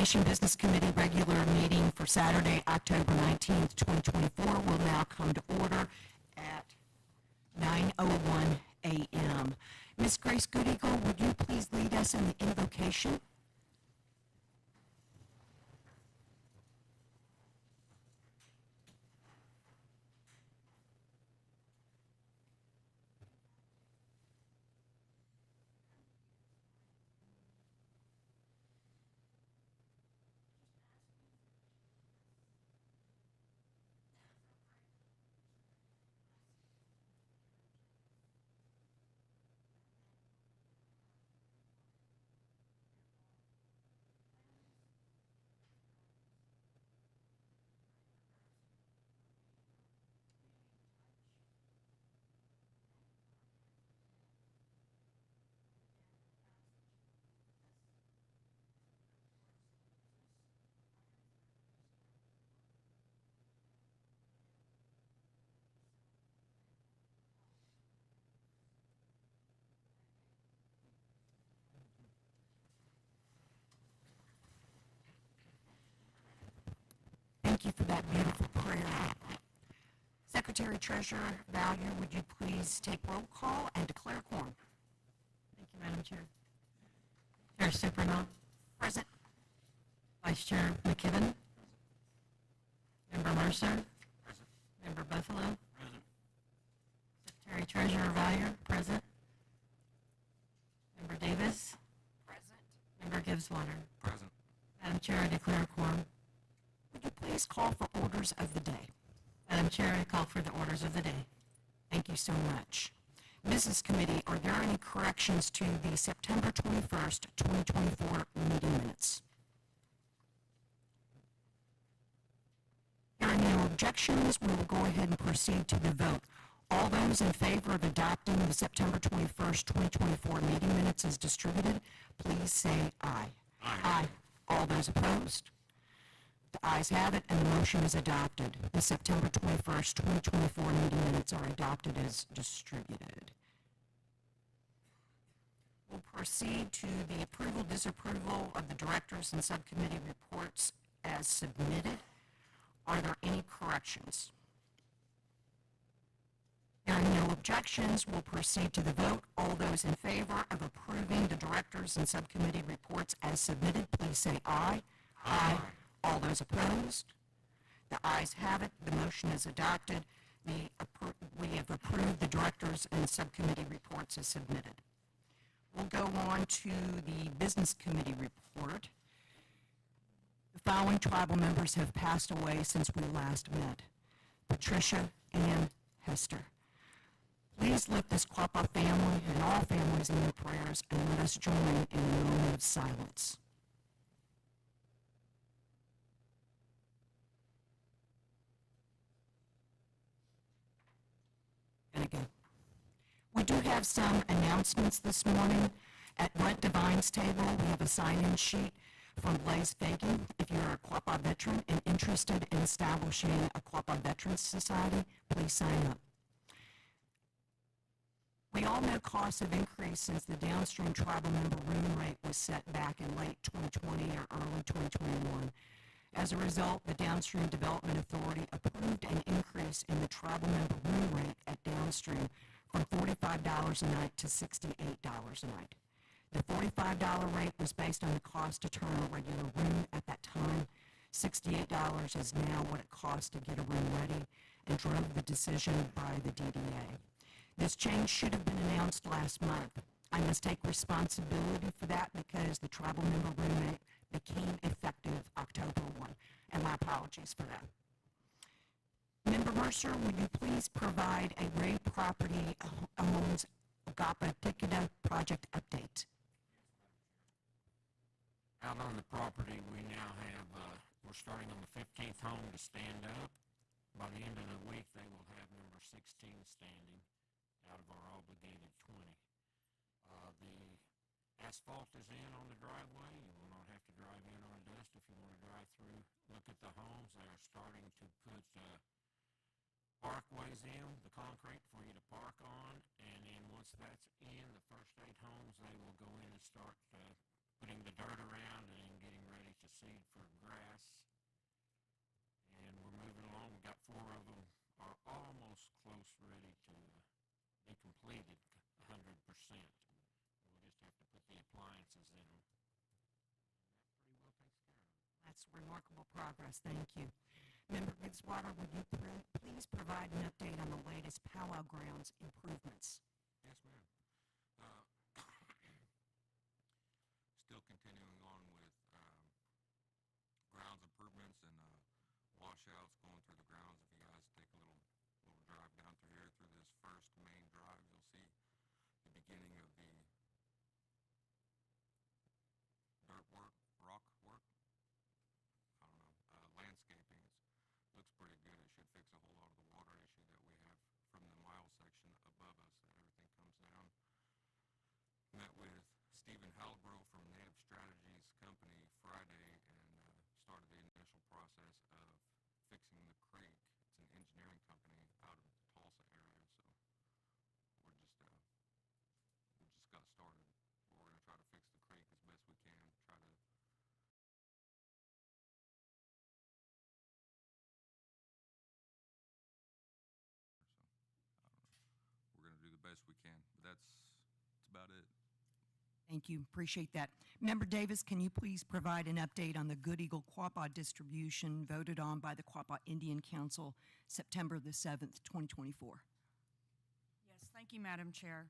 Nation Business Committee regular meeting for Saturday, October 19th, 2024 will now come to order at 9:01 a.m. Ms. Grace Goodeagle, would you please lead us in the invocation? Thank you for that beautiful prayer. Secretary Treasurer Value, would you please take roll call and declare quorum? Thank you, Madam Chair. Chair Supernal. Present. Vice Chair McKibben. Member Mercer. Present. Member Buffalo. Present. Secretary Treasurer Value. Present. Member Davis. Present. Member Gibbswater. Present. Madam Chair, I declare quorum. Would you please call for orders of the day? Madam Chair, I call for the orders of the day. Thank you so much. Business Committee, are there any corrections to the September 21st, 2024 meeting minutes? Hearing no objections, we will go ahead and proceed to the vote. All those in favor of adopting the September 21st, 2024 meeting minutes as distributed, please say aye. Aye. Aye. All those opposed? The ayes have it, and the motion is adopted. The September 21st, 2024 meeting minutes are adopted as distributed. We'll proceed to the approval, disapproval of the directors and subcommittee reports as submitted. Are there any corrections? Hearing no objections, we'll proceed to the vote. All those in favor of approving the directors and subcommittee reports as submitted, please say aye. Aye. All those opposed? The ayes have it. The motion is adopted. We have approved the directors and subcommittee reports as submitted. We'll go on to the business committee report. The following tribal members have passed away since we last met. Patricia Ann Hester. Please lift this Quapaw family and all families in your prayers, and let us join in a moment of silence. Again. We do have some announcements this morning. At Brent Devine's table, we have a sign-in sheet from Blaze Fagan. If you're a Quapaw veteran and interested in establishing a Quapaw Veterans Society, please sign up. We all know costs have increased since the downstream tribal member room rate was set back in late 2020 or early 2021. As a result, the Downstream Development Authority approved an increase in the tribal member room rate at downstream from $45 a night to $68 a night. The $45 rate was based on the cost to turn a regular room at that time. $68 is now what it costs to get a room ready, and drove the decision by the DDA. This change should have been announced last month. I must take responsibility for that because the tribal member room rate became effective October 1, and my apologies for that. Member Mercer, would you please provide a Ray Property Homes O-Guah-Pah project update? Out on the property, we now have, we're starting on the 15th home to stand up. By the end of the week, they will have number 16 standing out of our obligated 20. The asphalt is in on the driveway. You will not have to drive in on dust if you want to drive through. Look at the homes. They are starting to put parkways in, the concrete for you to park on, and then once that's in, the first 8 homes, they will go in and start putting the dirt around and getting ready to to seed for grass. And we're moving along. We got 4 of them are almost close, ready to be completed 100%. We'll just have to put the appliances in them. And that pretty well takes care of it. That's remarkable progress. Thank you. Member Fitzwater, would you please provide an update on the latest powwow grounds improvements? Yes, ma'am. Still continuing on with grounds improvements and washouts going through the grounds. If you guys take a little drive down through here through this first main drive, you'll see the beginning of the dirt work, rock work. I don't know, landscaping. It looks pretty good. It should fix a whole lot of the water issue that we have from the mile section above us, that everything comes down. Met with Stephen Halbro from Native Strategies Company Friday and started the initial process of fixing the creek. It's an engineering company out of the Tulsa area, so we just got started. We're going to try to fix the creek as best we can, try to we're going to do the best we can, but that's about it. Thank you. Appreciate that. Member Davis, can you please provide an update on the Good Eagle Quapaw distribution voted on by the Quapaw Indian Council September the 7th, 2024? Yes, thank you, Madam Chair.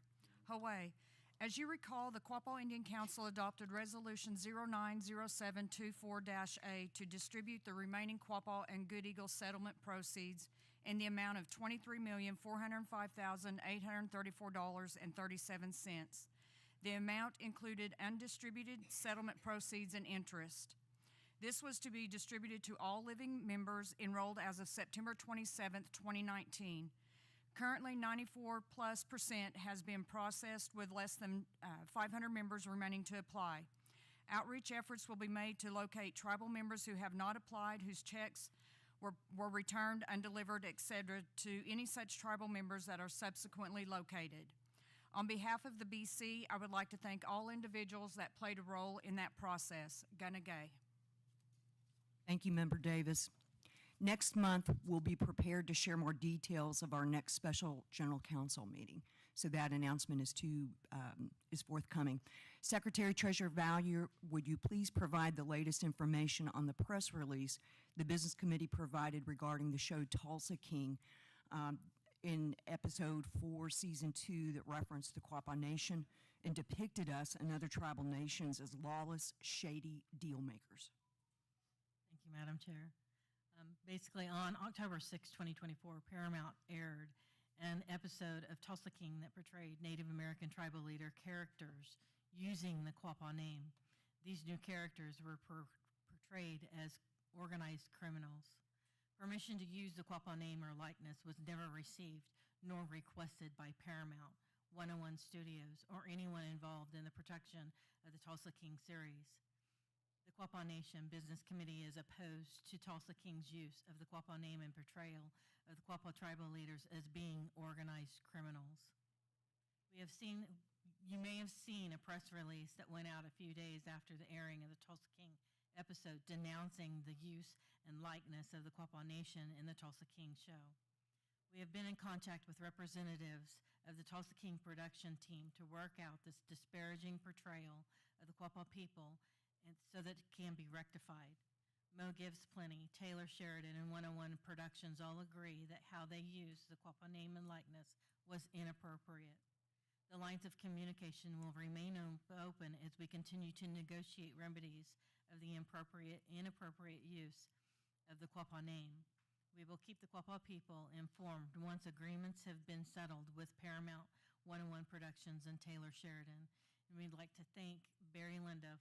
Hawaii. As you recall, the Quapaw Indian Council adopted Resolution 090724-A to distribute the remaining Quapaw and Good Eagle settlement proceeds in the amount of $23,405,834.37. The amount included undistributed settlement proceeds and interest. This was to be distributed to all living members enrolled as of September 27, 2019. Currently, 94+% has been processed with less than 500 members remaining to apply. Outreach efforts will be made to locate tribal members who have not applied, whose checks were returned, undelivered, etc., to any such tribal members that are subsequently located. On behalf of the BC, I would like to thank all individuals that played a role in that process. Gunagay. Thank you, Member Davis. Next month, we'll be prepared to share more details of our next special General Council meeting. So that announcement is forthcoming. Secretary Treasurer Valier, would you please provide the latest information on the press release the Business Committee provided regarding the show Tulsa King in episode 4, season 2, that referenced the Quapaw Nation and depicted us and other tribal nations as lawless, shady deal makers? Thank you, Madam Chair. Basically, on October 6, 2024, Paramount aired an episode of Tulsa King that portrayed Native American tribal leader characters using the Quapaw name. These new characters were portrayed as organized criminals. Permission to use the Quapaw name or likeness was never received nor requested by Paramount, 101 Studios, or anyone involved in the production of the Tulsa King series. The Quapaw Nation Business Committee is opposed to Tulsa King's use of the Quapaw name and portrayal of the Quapaw tribal leaders as being organized criminals. You may have seen a press release that went out a few days after the airing of the Tulsa King episode denouncing the use and likeness of the Quapaw Nation in the Tulsa King show. We have been in contact with representatives of the Tulsa King production team to work out this disparaging portrayal of the Quapaw people and so that it can be rectified. Mo Gives Plenty, Taylor Sheridan, and 101 Productions all agree that how they used the Quapaw name and likeness was inappropriate. The lines of communication will remain open as we continue to negotiate remedies of the inappropriate use of the Quapaw name. We will keep the Quapaw people informed once agreements have been settled with Paramount, 101 Productions, and Taylor Sheridan. And we'd like to thank Barry Linda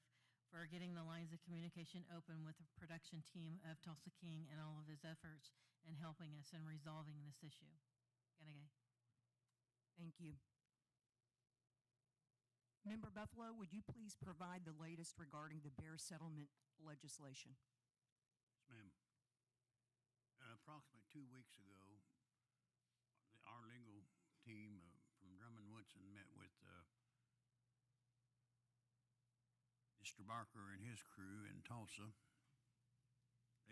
for getting the lines of communication open with the production team of Tulsa King and all of his efforts in helping us in resolving this issue. Ganagay. Thank you. Member Buffalo, would you please provide the latest regarding the bear settlement legislation? Yes, ma'am. Approximately 2 weeks ago, our legal team from Drummond Woodson met with the Mr. Barker and his crew in Tulsa,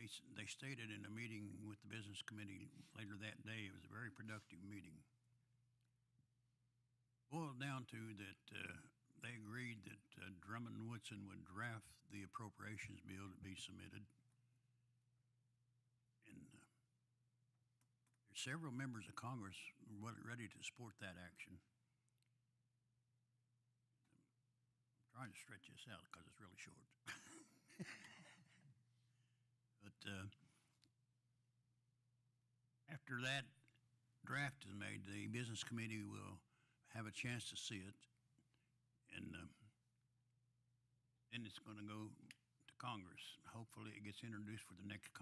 they stated in a meeting with the business committee later that day, it was a very productive meeting. Boiled down to that they agreed that Drummond Woodson would draft the appropriations bill to be submitted. And there's several members of Congress ready to support that action. I'm trying to stretch this out because it's really short. But after that draft is made, the business committee will have a chance to see it, and then it's going to go to Congress. Hopefully, it gets introduced for the next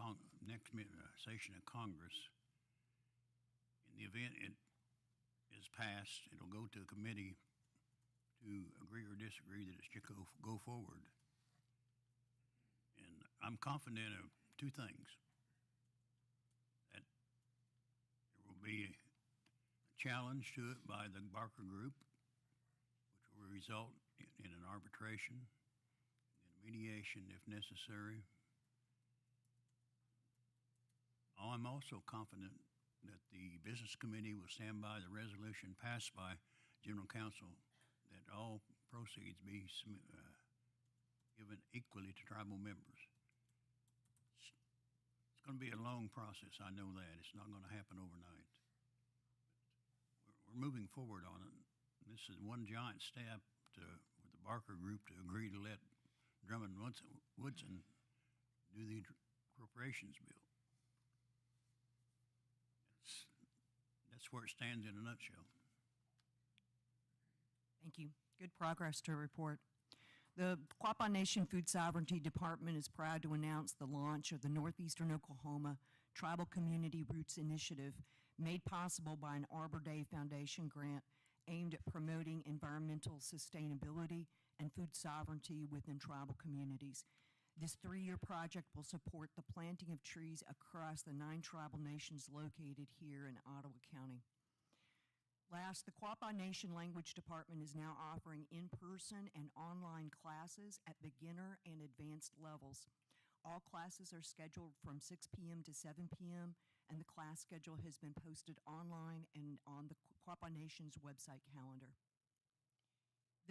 session of Congress. In the event it is passed, it'll go to a committee to agree or disagree that it should go forward. And I'm confident of two things: that there will be a challenge to it by the Barker Group, which will result in an arbitration and mediation if necessary. I'm also confident that the Business Committee will stand by the resolution passed by General Counsel that all proceeds be given equally to tribal members. It's going to be a long process, I know that. It's not going to happen overnight. We're moving forward on it. This is one giant step with the Barker Group to agree to let Drummond Woodson do the appropriations bill. That's where it stands in a nutshell. Thank you. Good progress to report. The Quapaw Nation Food Sovereignty Department is proud to announce the launch of the Northeastern Oklahoma Tribal Community Roots Initiative, made possible by an Arbor Day Foundation grant aimed at promoting environmental sustainability and food sovereignty within tribal communities. This 3-year project will support the planting of trees across the 9 tribal nations located here in Ottawa County. Last, the Quapaw Nation Language Department is now offering in-person and online classes at beginner and advanced levels. All classes are scheduled from 6 p.m. to 7 p.m., and the class schedule has been posted online and on the Quapaw Nation's website calendar.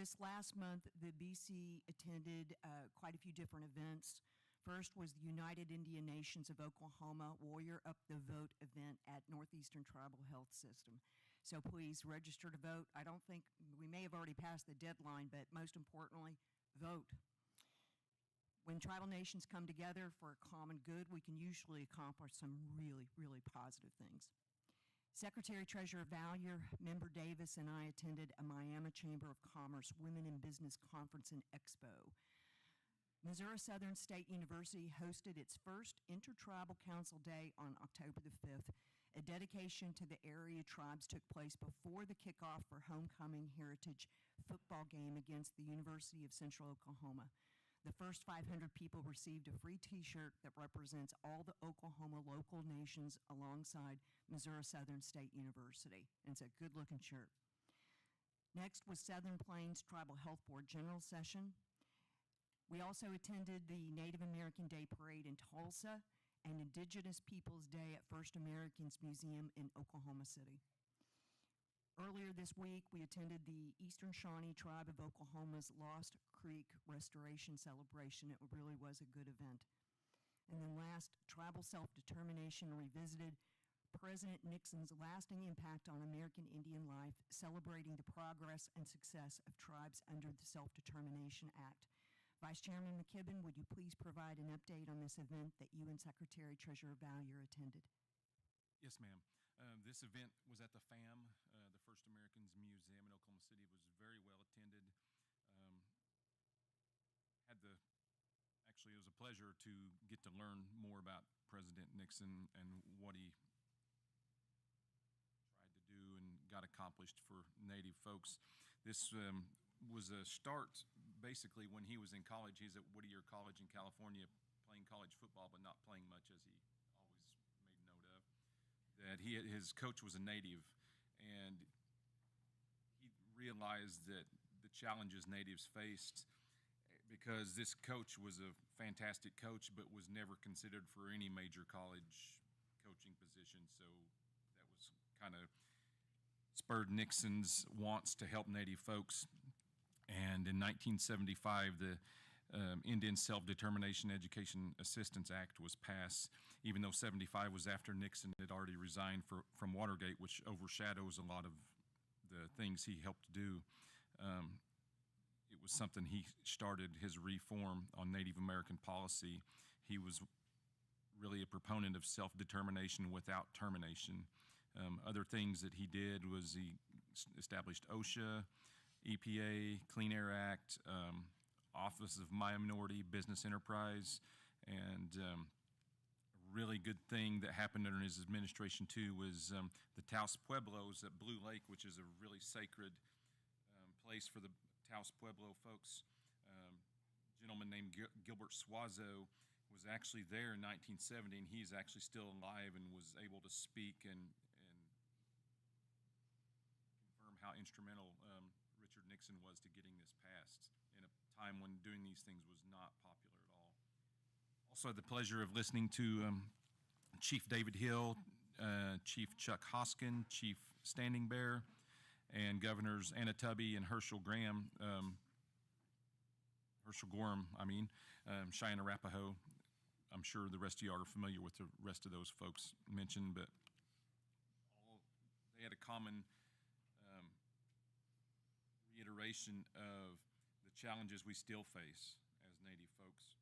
This last month, the BC attended quite a few different events. First was the United Indian Nations of Oklahoma Warrior Up the Vote event at Northeastern Tribal Health System. So please register to vote. I don't think, we may have already passed the deadline, but most importantly, vote. When tribal nations come together for a common good, we can usually accomplish some really, really positive things. Secretary Treasurer Valier, Member Davis, and I attended a Miami Chamber of Commerce Women in Business Conference and Expo. Missouri Southern State University hosted its first Intertribal Council Day on October the 5th. A dedication to the area tribes took place before the kickoff for homecoming heritage football game against the University of Central Oklahoma. The first 500 people received a free t-shirt that represents all the Oklahoma local nations alongside Missouri Southern State University. And it's a good-looking shirt. Next was Southern Plains Tribal Health Board General Session. We also attended the Native American Day Parade in Tulsa and Indigenous Peoples Day at First Americans Museum in Oklahoma City. Earlier this week, we attended the Eastern Shawnee Tribe of Oklahoma's Lost Creek Restoration Celebration. It really was a good event. And then last, Tribal Self-Determination revisited President Nixon's lasting impact on American Indian life, celebrating the progress and success of tribes under the Self-Determination Act. Vice Chairman McKibben, would you please provide an update on this event that you and Secretary Treasurer Valier attended? Yes, ma'am. This event was at the FAM, the First Americans Museum in Oklahoma City. It was very well attended. Actually, it was a pleasure to get to learn more about President Nixon and what he tried to do and got accomplished for Native folks. This was a start, basically, when he was in college. He's at Whittier College in California playing college football, but not playing much, as he always made note of. That his coach was a Native, and he realized that the challenges Natives faced because this coach was a fantastic coach, but was never considered for any major college coaching position. So that was kind of spurred Nixon's wants to help Native folks. And in 1975, the Indian Self-Determination Education Assistance Act was passed, even though 75 was after Nixon had already resigned from Watergate, which overshadows a lot of the things he helped do. It was something he started his reform on Native American policy. He was really a proponent of self-determination without termination. Other things that he did was he established OSHA, EPA, Clean Air Act, Office of Minority Business Enterprise, and a really good thing that happened under his administration too was the Taos Pueblos at Blue Lake, which is a really sacred place for the Taos Pueblo folks. A gentleman named Gilbert Suazo was actually there in 1970, and he's actually still alive and was able to speak and confirm how instrumental Richard Nixon was to getting this passed in a time when doing these things was not popular at all. Also had the pleasure of listening to Chief David Hill, Chief Chuck Hoskin, Chief Standing Bear, and Governors Anna Tubby and Herschel Gorham, Cheyenne Arapaho. I'm sure the rest of you are familiar with the rest of those folks mentioned, but they had a common reiteration of the challenges we still face as Native folks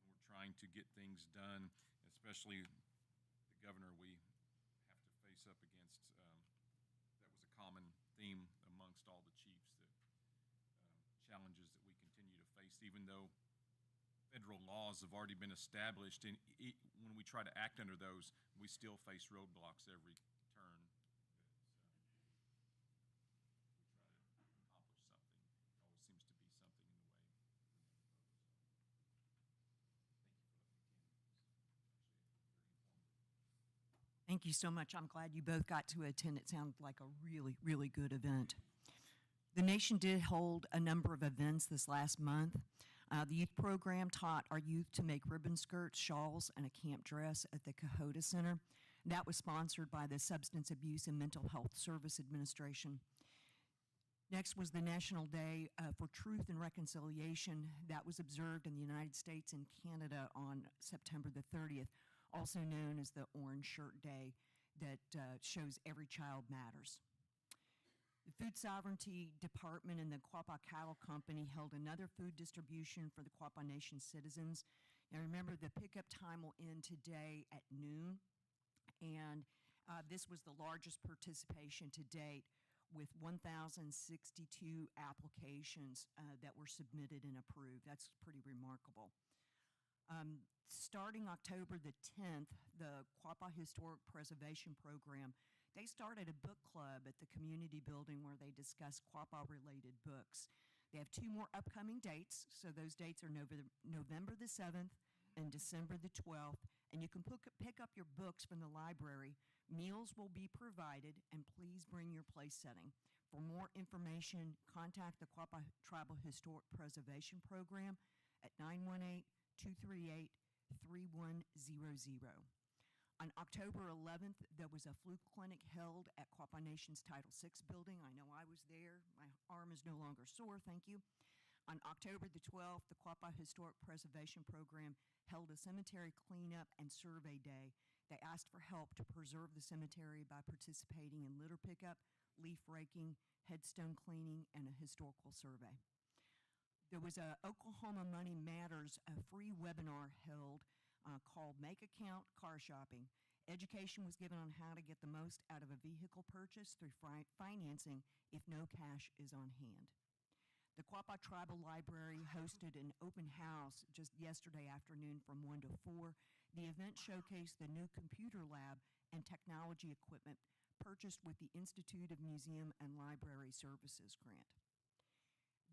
when we're trying to get things done, especially the governor we have to face up against. That was a common theme amongst all the chiefs, that challenges that we continue to face, even though federal laws have already been established, and when we try to act under those, we still face roadblocks every turn. Thank you so much. I'm glad you both got to attend. It sounded like a really, really good event. The nation did hold a number of events this last month. The youth program taught our youth to make ribbon skirts, shawls, and a camp dress at the Kahota Center. That was sponsored by the Substance Abuse and Mental Health Service Administration. Next was the National Day for Truth and Reconciliation. That was observed in the United States and Canada on September the 30th, also known as the Orange Shirt Day, that shows every child matters. The Food Sovereignty Department and the Quapaw Cattle Company held another food distribution for the Quapaw Nation citizens. Now remember, the pickup time will end today at noon, and this was the largest participation to date, with 1,062 applications that were submitted and approved. That's pretty remarkable. Starting October the 10th, the Quapaw Historic Preservation Program, they started a book club at the community building where they discuss Quapaw-related books. They have 2 more upcoming dates, so those dates are November the 7th and December the 12th, and you can pick up your books from the library. Meals will be provided, and please bring your place setting. For more information, contact the Quapaw Tribal Historic Preservation Program at 918-238-3100. On October 11th, there was a flu clinic held at Quapaw Nation's Title VI building. I know I was there. My arm is no longer sore, thank you. On October the 12th, the Quapaw Historic Preservation Program held a cemetery cleanup and survey day. They asked for help to preserve the cemetery by participating in litter pickup, leaf raking, headstone cleaning, and a historical survey. There was a Oklahoma Money Matters, a free webinar held called Make a Count Car Shopping. Education was given on how to get the most out of a vehicle purchase through financing if no cash is on hand. The Quapaw Tribal Library hosted an open house just yesterday afternoon from 1 to 4. The event showcased the new computer lab and technology equipment purchased with the Institute of Museum and Library Services grant.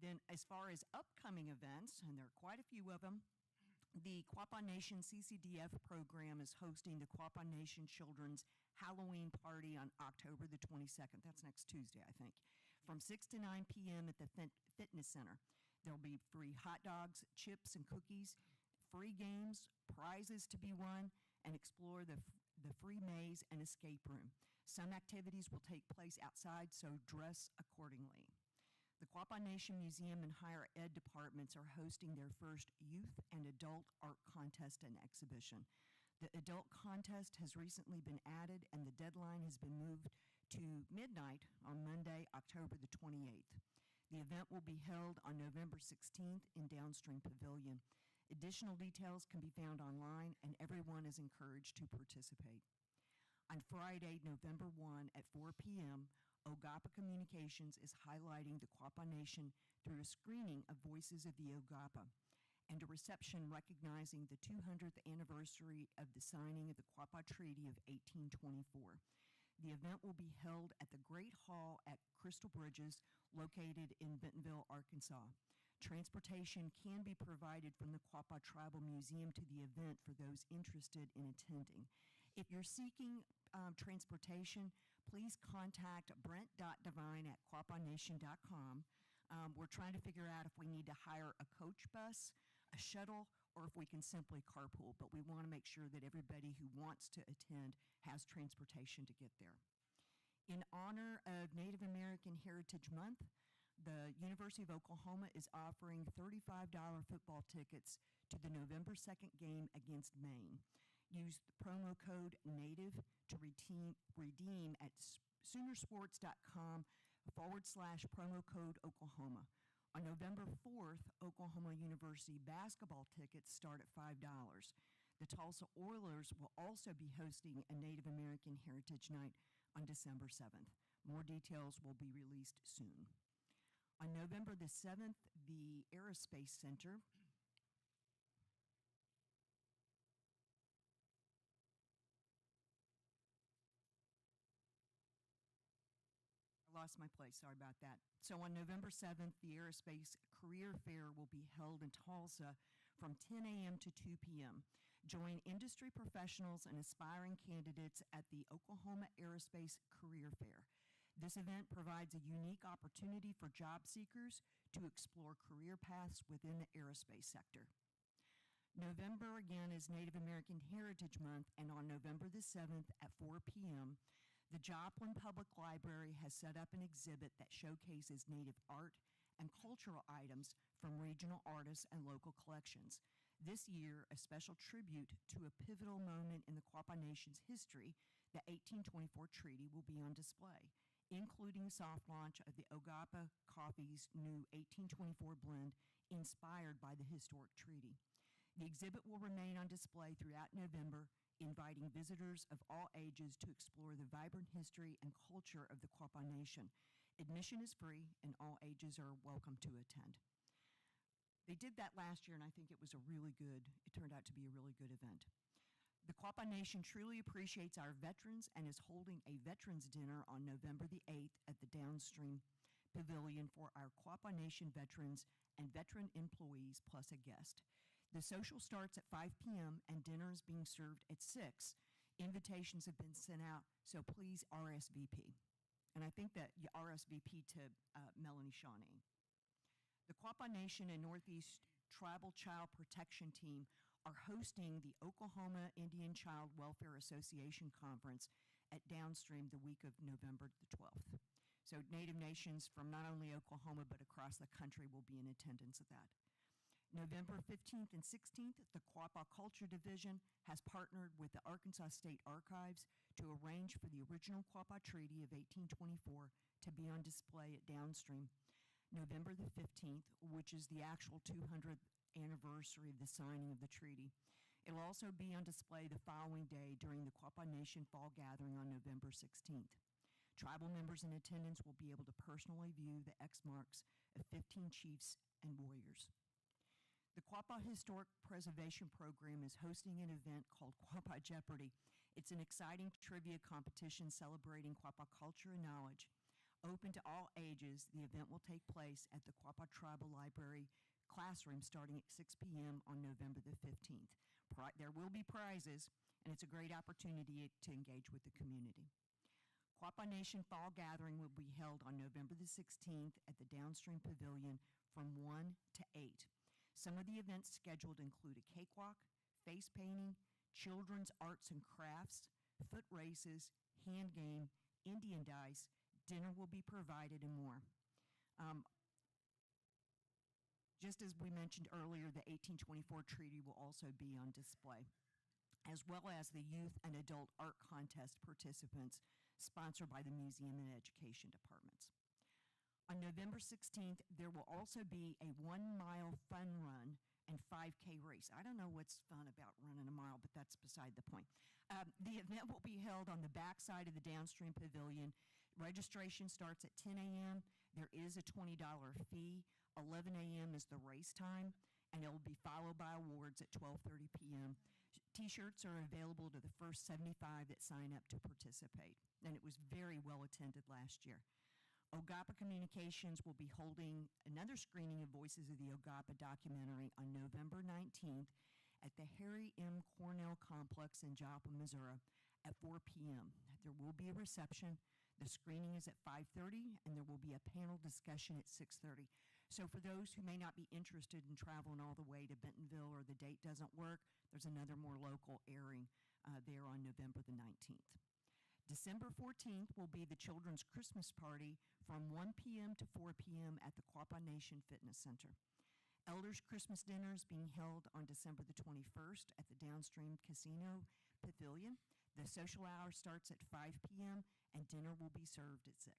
Then, as far as upcoming events, and there are quite a few of them, the Quapaw Nation CCDF program is hosting the Quapaw Nation Children's Halloween Party on October the 22nd. That's next Tuesday, I think, from 6 to 9 p.m. at the Fitness Center. There'll be free hot dogs, chips, and cookies, free games, prizes to be won, and explore the free maze and escape room. Some activities will take place outside, so dress accordingly. The Quapaw Nation Museum and Higher Ed departments are hosting their first youth and adult art contest and exhibition. The adult contest has recently been added, and the deadline has been moved to midnight on Monday, October the 28th. The event will be held on November 16th in Downstream Pavilion. Additional details can be found online, and everyone is encouraged to participate. On Friday, November 1 at 4 p.m., O-Guah-Pah Communications is highlighting the Quapaw Nation through a screening of Voices of the O-Guah-Pah and a reception recognizing the 200th anniversary of the signing of the Quapaw Treaty of 1824. The event will be held at the Great Hall at Crystal Bridges, located in Bentonville, Arkansas. Transportation can be provided from the Quapaw Tribal Museum to the event for those interested in attending. If you're seeking transportation, please contact brent.devine@quapawnation.com. We're trying to figure out if we need to hire a coach bus, a shuttle, or if we can simply carpool, but we want to make sure that everybody who wants to attend has transportation to get there. In honor of Native American Heritage Month, the University of Oklahoma is offering $35 football tickets to the November 2nd game against Maine. Use the promo code NATIVE to redeem at Soonersports.com/promo code Oklahoma. On November 4th, Oklahoma University basketball tickets start at $5. The Tulsa Oilers will also be hosting a Native American Heritage Night on December 7th. More details will be released soon. On November the 7th, the Aerospace Center lost my place, sorry about that. So on November 7th, the Aerospace Career Fair will be held in Tulsa from 10 a.m. to 2 p.m. Join industry professionals and aspiring candidates at the Oklahoma Aerospace Career Fair. This event provides a unique opportunity for job seekers to explore career paths within the aerospace sector. November, again, is Native American Heritage Month, and on November the 7th at 4 p.m., the Joplin Public Library has set up an exhibit that showcases Native art and cultural items from regional artists and local collections. This year, a special tribute to a pivotal moment in the Quapaw Nation's history, the 1824 Treaty, will be on display, including soft launch of the O-Guah-Pah Coffee's new 1824 blend inspired by the historic treaty. The exhibit will remain on display throughout November, inviting visitors of all ages to explore the vibrant history and culture of the Quapaw Nation. Admission is free, and all ages are welcome to attend. They did that last year, and I think it turned out to be a really good event. The Quapaw Nation truly appreciates our veterans and is holding a Veterans Dinner on November the 8th at the Downstream Pavilion for our Quapaw Nation veterans and veteran employees, plus a guest. The social starts at 5 p.m. and dinner is being served at 6. Invitations have been sent out, so please RSVP. And I think that you RSVP to Melanie Shawnee. The Quapaw Nation and Northeast Tribal Child Protection Team are hosting the Oklahoma Indian Child Welfare Association Conference at Downstream the week of November the 12th. So Native nations from not only Oklahoma but across the country will be in attendance at that. November 15th and 16th, the Quapaw Culture Division has partnered with the Arkansas State Archives to arrange for the original Quapaw Treaty of 1824 to be on display at Downstream November the 15th, which is the actual 200th anniversary of the signing of the treaty. It will also be on display the following day during the Quapaw Nation Fall Gathering on November 16th. Tribal members in attendance will be able to personally view the X marks of 15 chiefs and warriors. The Quapaw Historic Preservation Program is hosting an event called Quapaw Jeopardy! It's an exciting trivia competition celebrating Quapaw culture and knowledge. Open to all ages, the event will take place at the Quapaw Tribal Library classroom starting at 6 p.m. on November the 15th. There will be prizes, and it's a great opportunity to engage with the community. Quapaw Nation Fall Gathering will be held on November the 16th at the Downstream Pavilion from 1 to 8. Some of the events scheduled include a cakewalk, face painting, children's arts and crafts, foot races, hand game, Indian dice, dinner will be provided, and more. Just as we mentioned earlier, the 1824 treaty will also be on display, as well as the youth and adult art contest participants sponsored by the Museum and Education Departments. On November 16th, there will also be a 1-mile fun run and 5K race. I don't know what's fun about running a mile, but that's beside the point. The event will be held on the back side of the Downstream Pavilion. Registration starts at 10 a.m. There is a $20 fee. 11 a.m. is the race time, and it will be followed by awards at 12:30 p.m. T-shirts are available to the first 75 that sign up to participate, and it was very well attended last year. O-Guah-Pah Communications will be holding another screening of Voices of the O-Guah-Pah documentary on November 19th at the Harry M. Cornell Complex in Joplin, Missouri at 4 p.m. There will be a reception. The screening is at 5:30, and there will be a panel discussion at 6:30. So for those who may not be interested in traveling all the way to Bentonville or the date doesn't work, there's another more local airing there on November the 19th. December 14th will be the Children's Christmas Party from 1 p.m. to 4 p.m. at the Quapaw Nation Fitness Center. Elders Christmas dinner is being held on December the 21st at the Downstream Casino Pavilion. The social hour starts at 5 p.m. and dinner will be served at 6.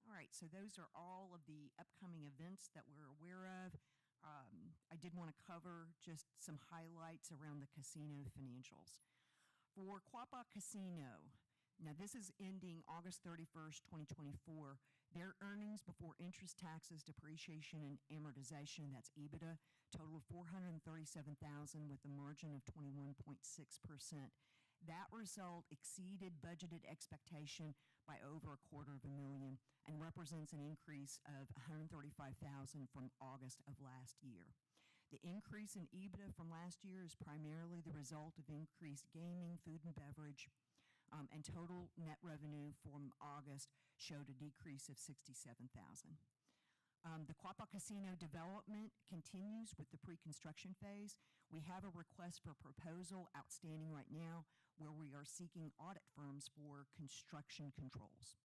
All right, so those are all of the upcoming events that we're aware of. I did want to cover just some highlights around the casino financials. For Quapaw Casino, now this is ending August 31st, 2024. Their earnings before interest, taxes, depreciation, and amortization, that's EBITDA, total of $437,000 with a margin of 21.6%. That result exceeded budgeted expectation by over $250,000 and represents an increase of $135,000 from August of last year. The increase in EBITDA from last year is primarily the result of increased gaming, food and beverage, and total net revenue from August showed a decrease of $67,000. The Quapaw Casino development continues with the pre-construction phase. We have a request for proposal outstanding right now where we are seeking audit firms for construction controls.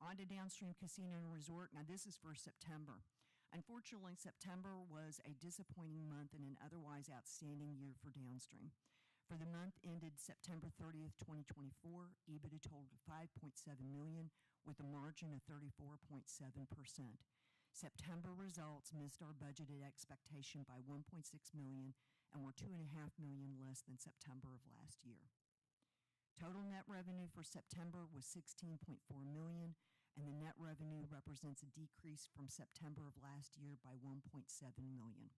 On to Downstream Casino and Resort. Now this is for September. Unfortunately, September was a disappointing month and an otherwise outstanding year for Downstream. For the month ended September 30th, 2024, EBITDA totaled $5.7 million with a margin of 34.7%. September results missed our budgeted expectation by $1.6 million and were $2.5 million less than September of last year. Total net revenue for September was $16.4 million, and the net revenue represents a decrease from September of last year by $1.7 million.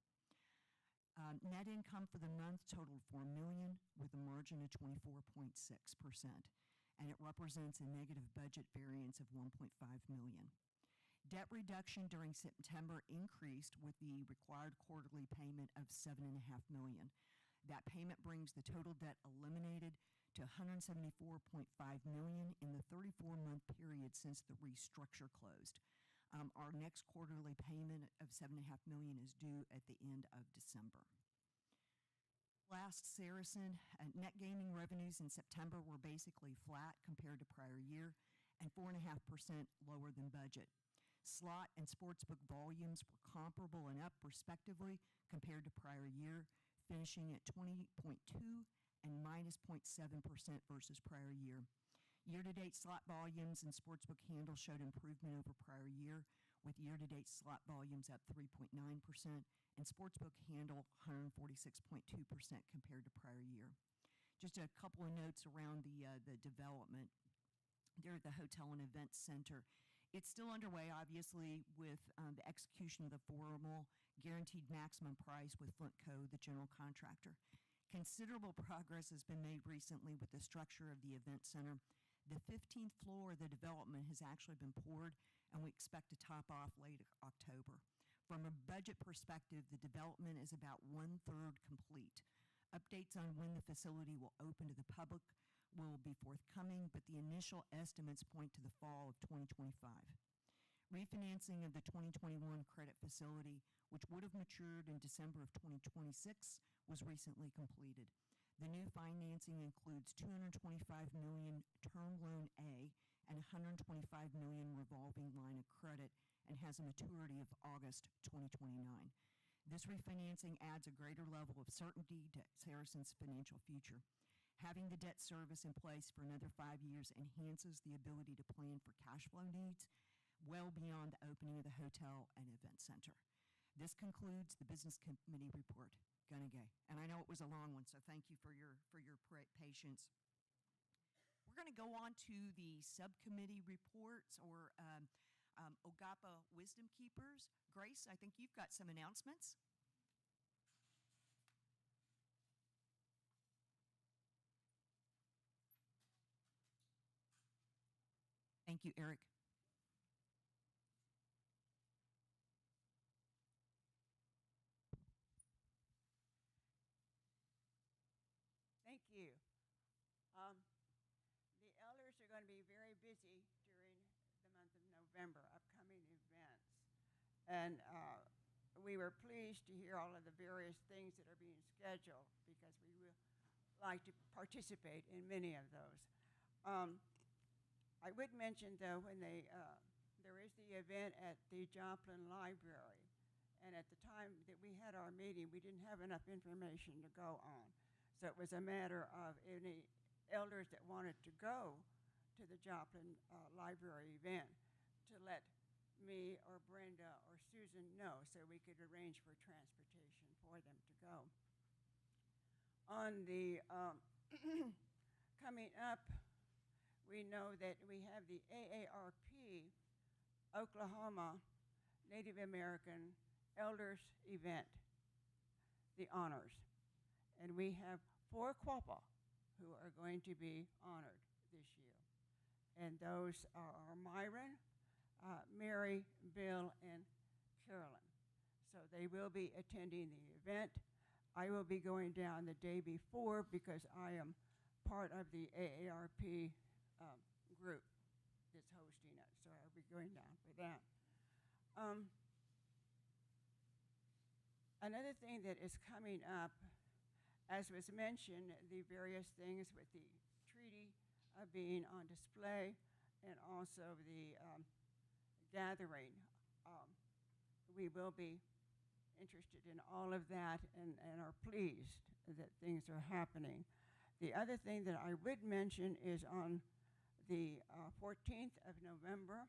Net income for the month totaled $4 million with a margin of 24.6%, and it represents a negative budget variance of $1.5 million. Debt reduction during September increased with the required quarterly payment of $7.5 million. That payment brings the total debt eliminated to $174.5 million in the 34-month period since the restructure closed. Our next quarterly payment of $7.5 million is due at the end of December. Last, Saracen, net gaming revenues in September were basically flat compared to prior year and 4.5% lower than budget. Slot and sportsbook volumes were comparable and up respectively compared to prior year, finishing at 20.2 and minus 0.7% versus prior year. Year-to-date slot volumes and sportsbook handle showed improvement over prior year, with year-to-date slot volumes up 3.9% and sportsbook handle 146.2% compared to prior year. Just a couple of notes around the development. There at the Hotel and Event Center. It's still underway, obviously, with the execution of the formal guaranteed maximum price with Flint Co., the general contractor. Considerable progress has been made recently with the structure of the event center. The 15th floor of the development has actually been poured, and we expect to top off late October. From a budget perspective, the development is about 1/3 complete. Updates on when the facility will open to the public will be forthcoming, but the initial estimates point to the fall of 2025. Refinancing of the 2021 credit facility, which would have matured in December of 2026, was recently completed. The new financing includes $225 million Term Loan A and $125 million revolving line of credit and has a maturity of August 2029. This refinancing adds a greater level of certainty to Saracens' financial future. Having the debt service in place for another 5 years enhances the ability to plan for cash flow needs well beyond the opening of the hotel and event center. This concludes the Business Committee report. Gonna go. And I know it was a long one, so thank you for your patience. We're going to go on to the subcommittee reports, or O-gah-pah Wisdom Keepers. Grace, I think you've got some announcements. Thank you, Eric. Thank you. The elders are going to be very busy during the month of November, upcoming events. And we were pleased to hear all of the various things that are being scheduled because we would like to participate in many of those. I would mention, though, when there is the event at the Joplin Library, and at the time that we had our meeting, we didn't have enough information to go on. So it was a matter of any elders that wanted to go to the Joplin Library event to let me or Brenda or Susan know so we could arrange for transportation for them to go. On the coming up, we know that we have the AARP Oklahoma Native American Elders event, the honors. And we have 4 Quapaw who are going to be honored this year. And those are Myron, Mary, Bill, and Carolyn. So they will be attending the event. I will be going down the day before because I am part of the AARP group that's hosting it. So I'll be going down for that. Another thing that is coming up, as was mentioned, the various things with the treaty being on display and also the gathering. We will be interested in all of that and are pleased that things are happening. The other thing that I would mention is on the 14th of November,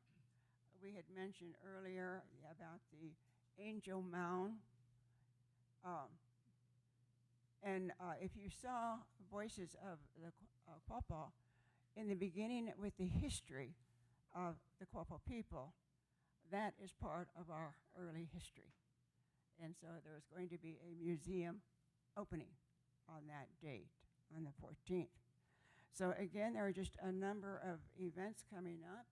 we had mentioned earlier about the Angel Mound. And if you saw Voices of the Quapaw, in the beginning with the history of the Quapaw people, that is part of our early history. And so there's going to be a museum opening on that date, on the 14th. So again, there are just a number of events coming up,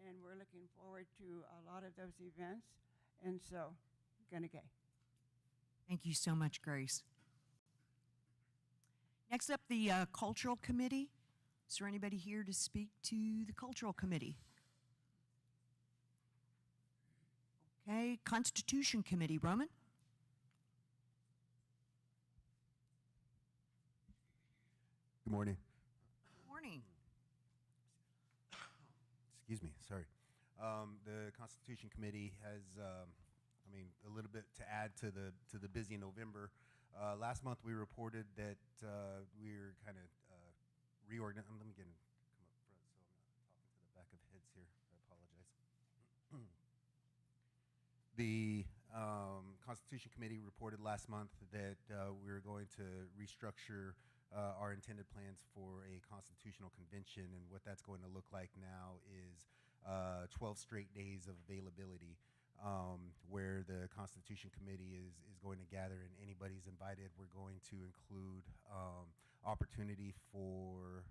and we're looking forward to a lot of those events. And so, gonna go. Thank you so much, Grace. Next up, the Cultural Committee. Is there anybody here to speak to the Cultural Committee? Okay, Constitution Committee, Roman? Good morning. Morning. Excuse me, sorry. The Constitution Committee has, a little bit to add to the busy November. Last month we reported that we're kind of reorganizing. Let me come up front so I'm not talking to the back of heads here. I apologize. The Constitution Committee reported last month that we're going to restructure our intended plans for a constitutional convention, and what that's going to look like now is 12 straight days of availability, where the Constitution Committee is going to gather and anybody's invited. We're going to include opportunity for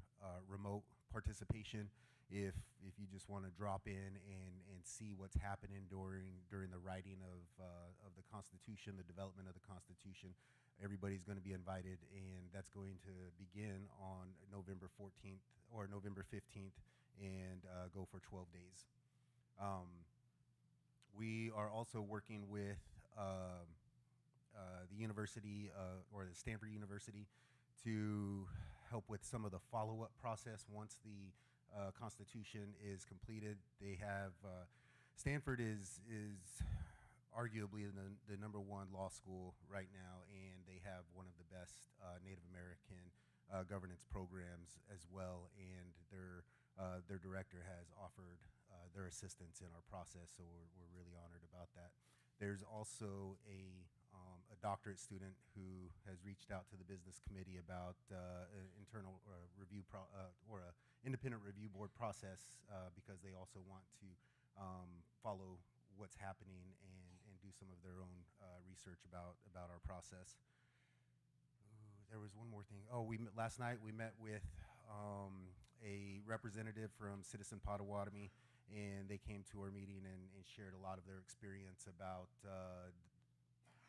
remote participation, if you just want to drop in and see what's happening during the writing of the Constitution, the development of the Constitution, everybody's going to be invited, and that's going to begin on November 14th or November 15th and go for 12 days. We are also working with the university or the Stanford University to help with some of the follow-up process once the Constitution is completed. They have Stanford is arguably the number one law school right now, and they have one of the best Native American governance programs as well. And their director has offered their assistance in our process, so we're really honored about that. There's also a doctorate student who has reached out to the business committee about an internal review or a independent review board process because they also want to follow what's happening and do some of their own research about our process. Ooh, there was one more thing. Oh, last night we met with a representative from Citizen Potawatomi, and they came to our meeting and shared a lot of their experience about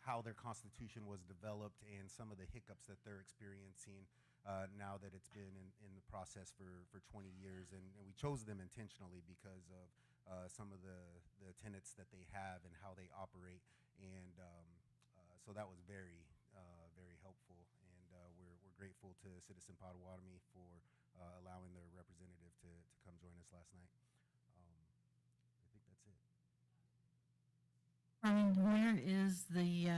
how their Constitution was developed and some of the hiccups that they're experiencing now that it's been in the process for 20 years. And we chose them intentionally because of some of the tenets that they have and how they operate. And so that was very, very helpful. And we're grateful to Citizen Potawatomi for allowing their representative to come join us last night. I think that's it. Where is the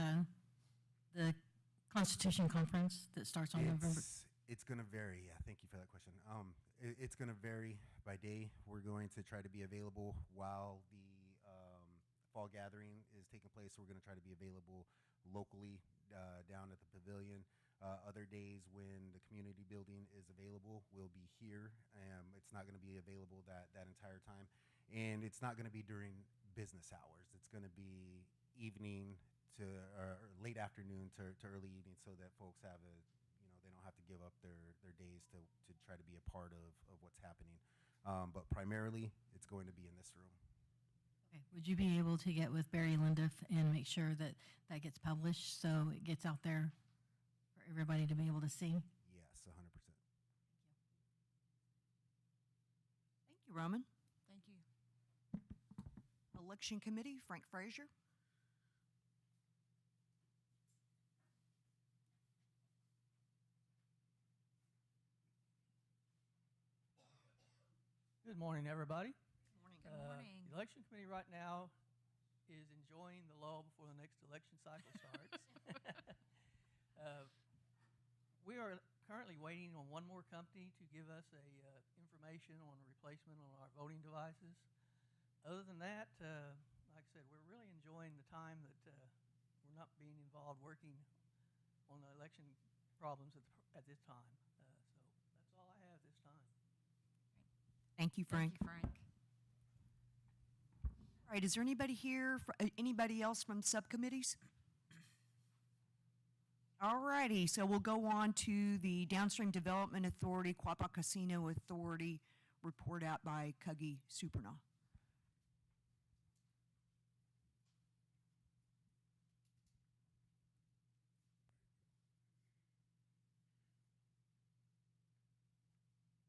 Constitution Conference that starts on November? It's going to vary. Yeah, thank you for that question. It's going to vary by day. We're going to try to be available while the fall gathering is taking place. So we're going to try to be available locally down at the pavilion. Other days when the community building is available, we'll be here. It's not going to be available that entire time. And it's not going to be during business hours. It's going to be evening to or late afternoon to early evening, so that folks have they don't have to give up their days to try to be a part of what's happening. But primarily, it's going to be in this room. Okay. Would you be able to get with Barry Lindiff and make sure that that gets published so it gets out there for everybody to be able to see? Yes, 100%. Thank you, Roman. Thank you. Election Committee, Frank Frazier. Good morning, everybody. Good morning. The election committee right now is enjoying the lull before the next election cycle starts. We are currently waiting on one more company to give us information on a replacement on our voting devices. Other than that, like I said, we're really enjoying the time that we're not being involved working on the election problems at this time. So that's all I have this time. Thank you, Frank. Thank you, Frank. All right, is there anybody here, anybody else from subcommittees? All righty, so we'll go on to the Downstream Development Authority, Quapaw Casino Authority report out by Cuggy Supernaw.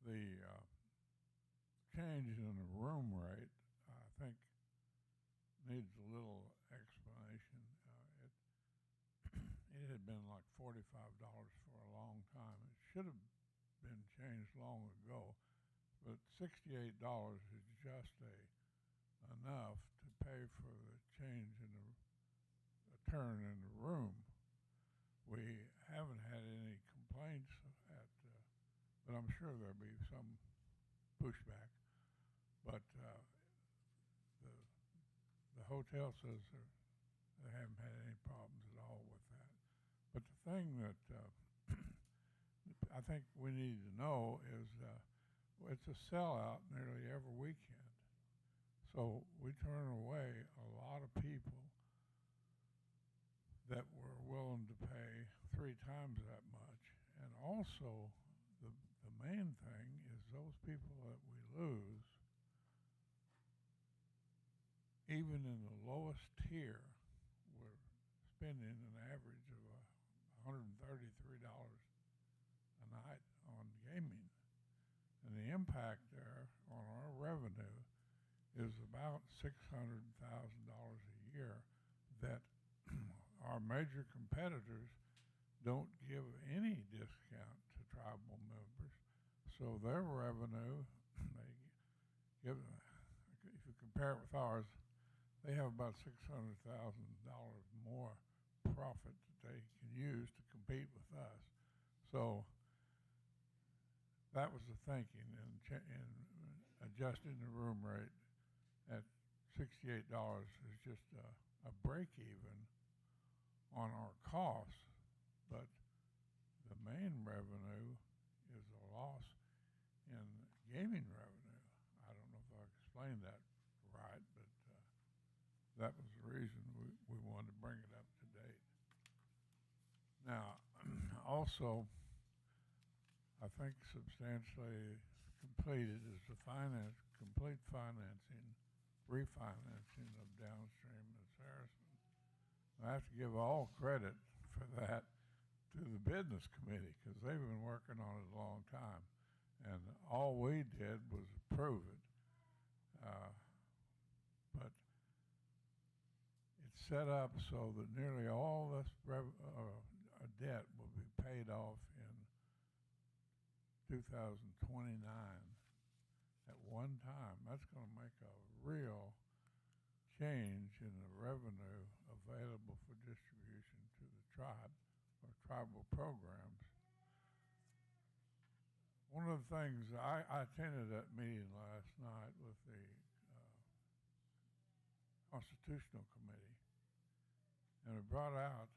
The change in the room rate, I think, needs a little explanation. It had been like $45 for a long time. It should have been changed long ago, but $68 is just enough to pay for the change in the turn in the room. We haven't had any complaints but I'm sure there'll be some pushback. But the hotel says they haven't had any problems at all with that. But the thing that I think we need to know is it's a sellout nearly every weekend. So we turn away a lot of people that were willing to pay 3 times that much. And also, the main thing is those people that we lose even in the lowest tier, we're spending an average of $133 a night on gaming. And the impact there on our revenue is about $600,000 a year that our major competitors don't give any discount to tribal members. So their revenue, they give, if you compare it with ours, they have about $600,000 more profit that they can use to compete with us. So that was the thinking in adjusting the room rate at $68 is just a break even on our costs, but the main revenue is a loss in gaming revenue. I don't know if I explained that right, but that was the reason we wanted to bring it up to date. Now, also, I think substantially completed is the complete financing, refinancing of downstream Ms. Harrison. I have to give all credit for that to the business committee because they've been working on it a long time, and all we did was approve it. But it's set up so that nearly all this debt will be paid off in 2029 at one time. That's going to make a real change in the revenue available for distribution to the tribe or tribal programs. One of the things, I attended that meeting last night with the Constitutional Committee, and it brought out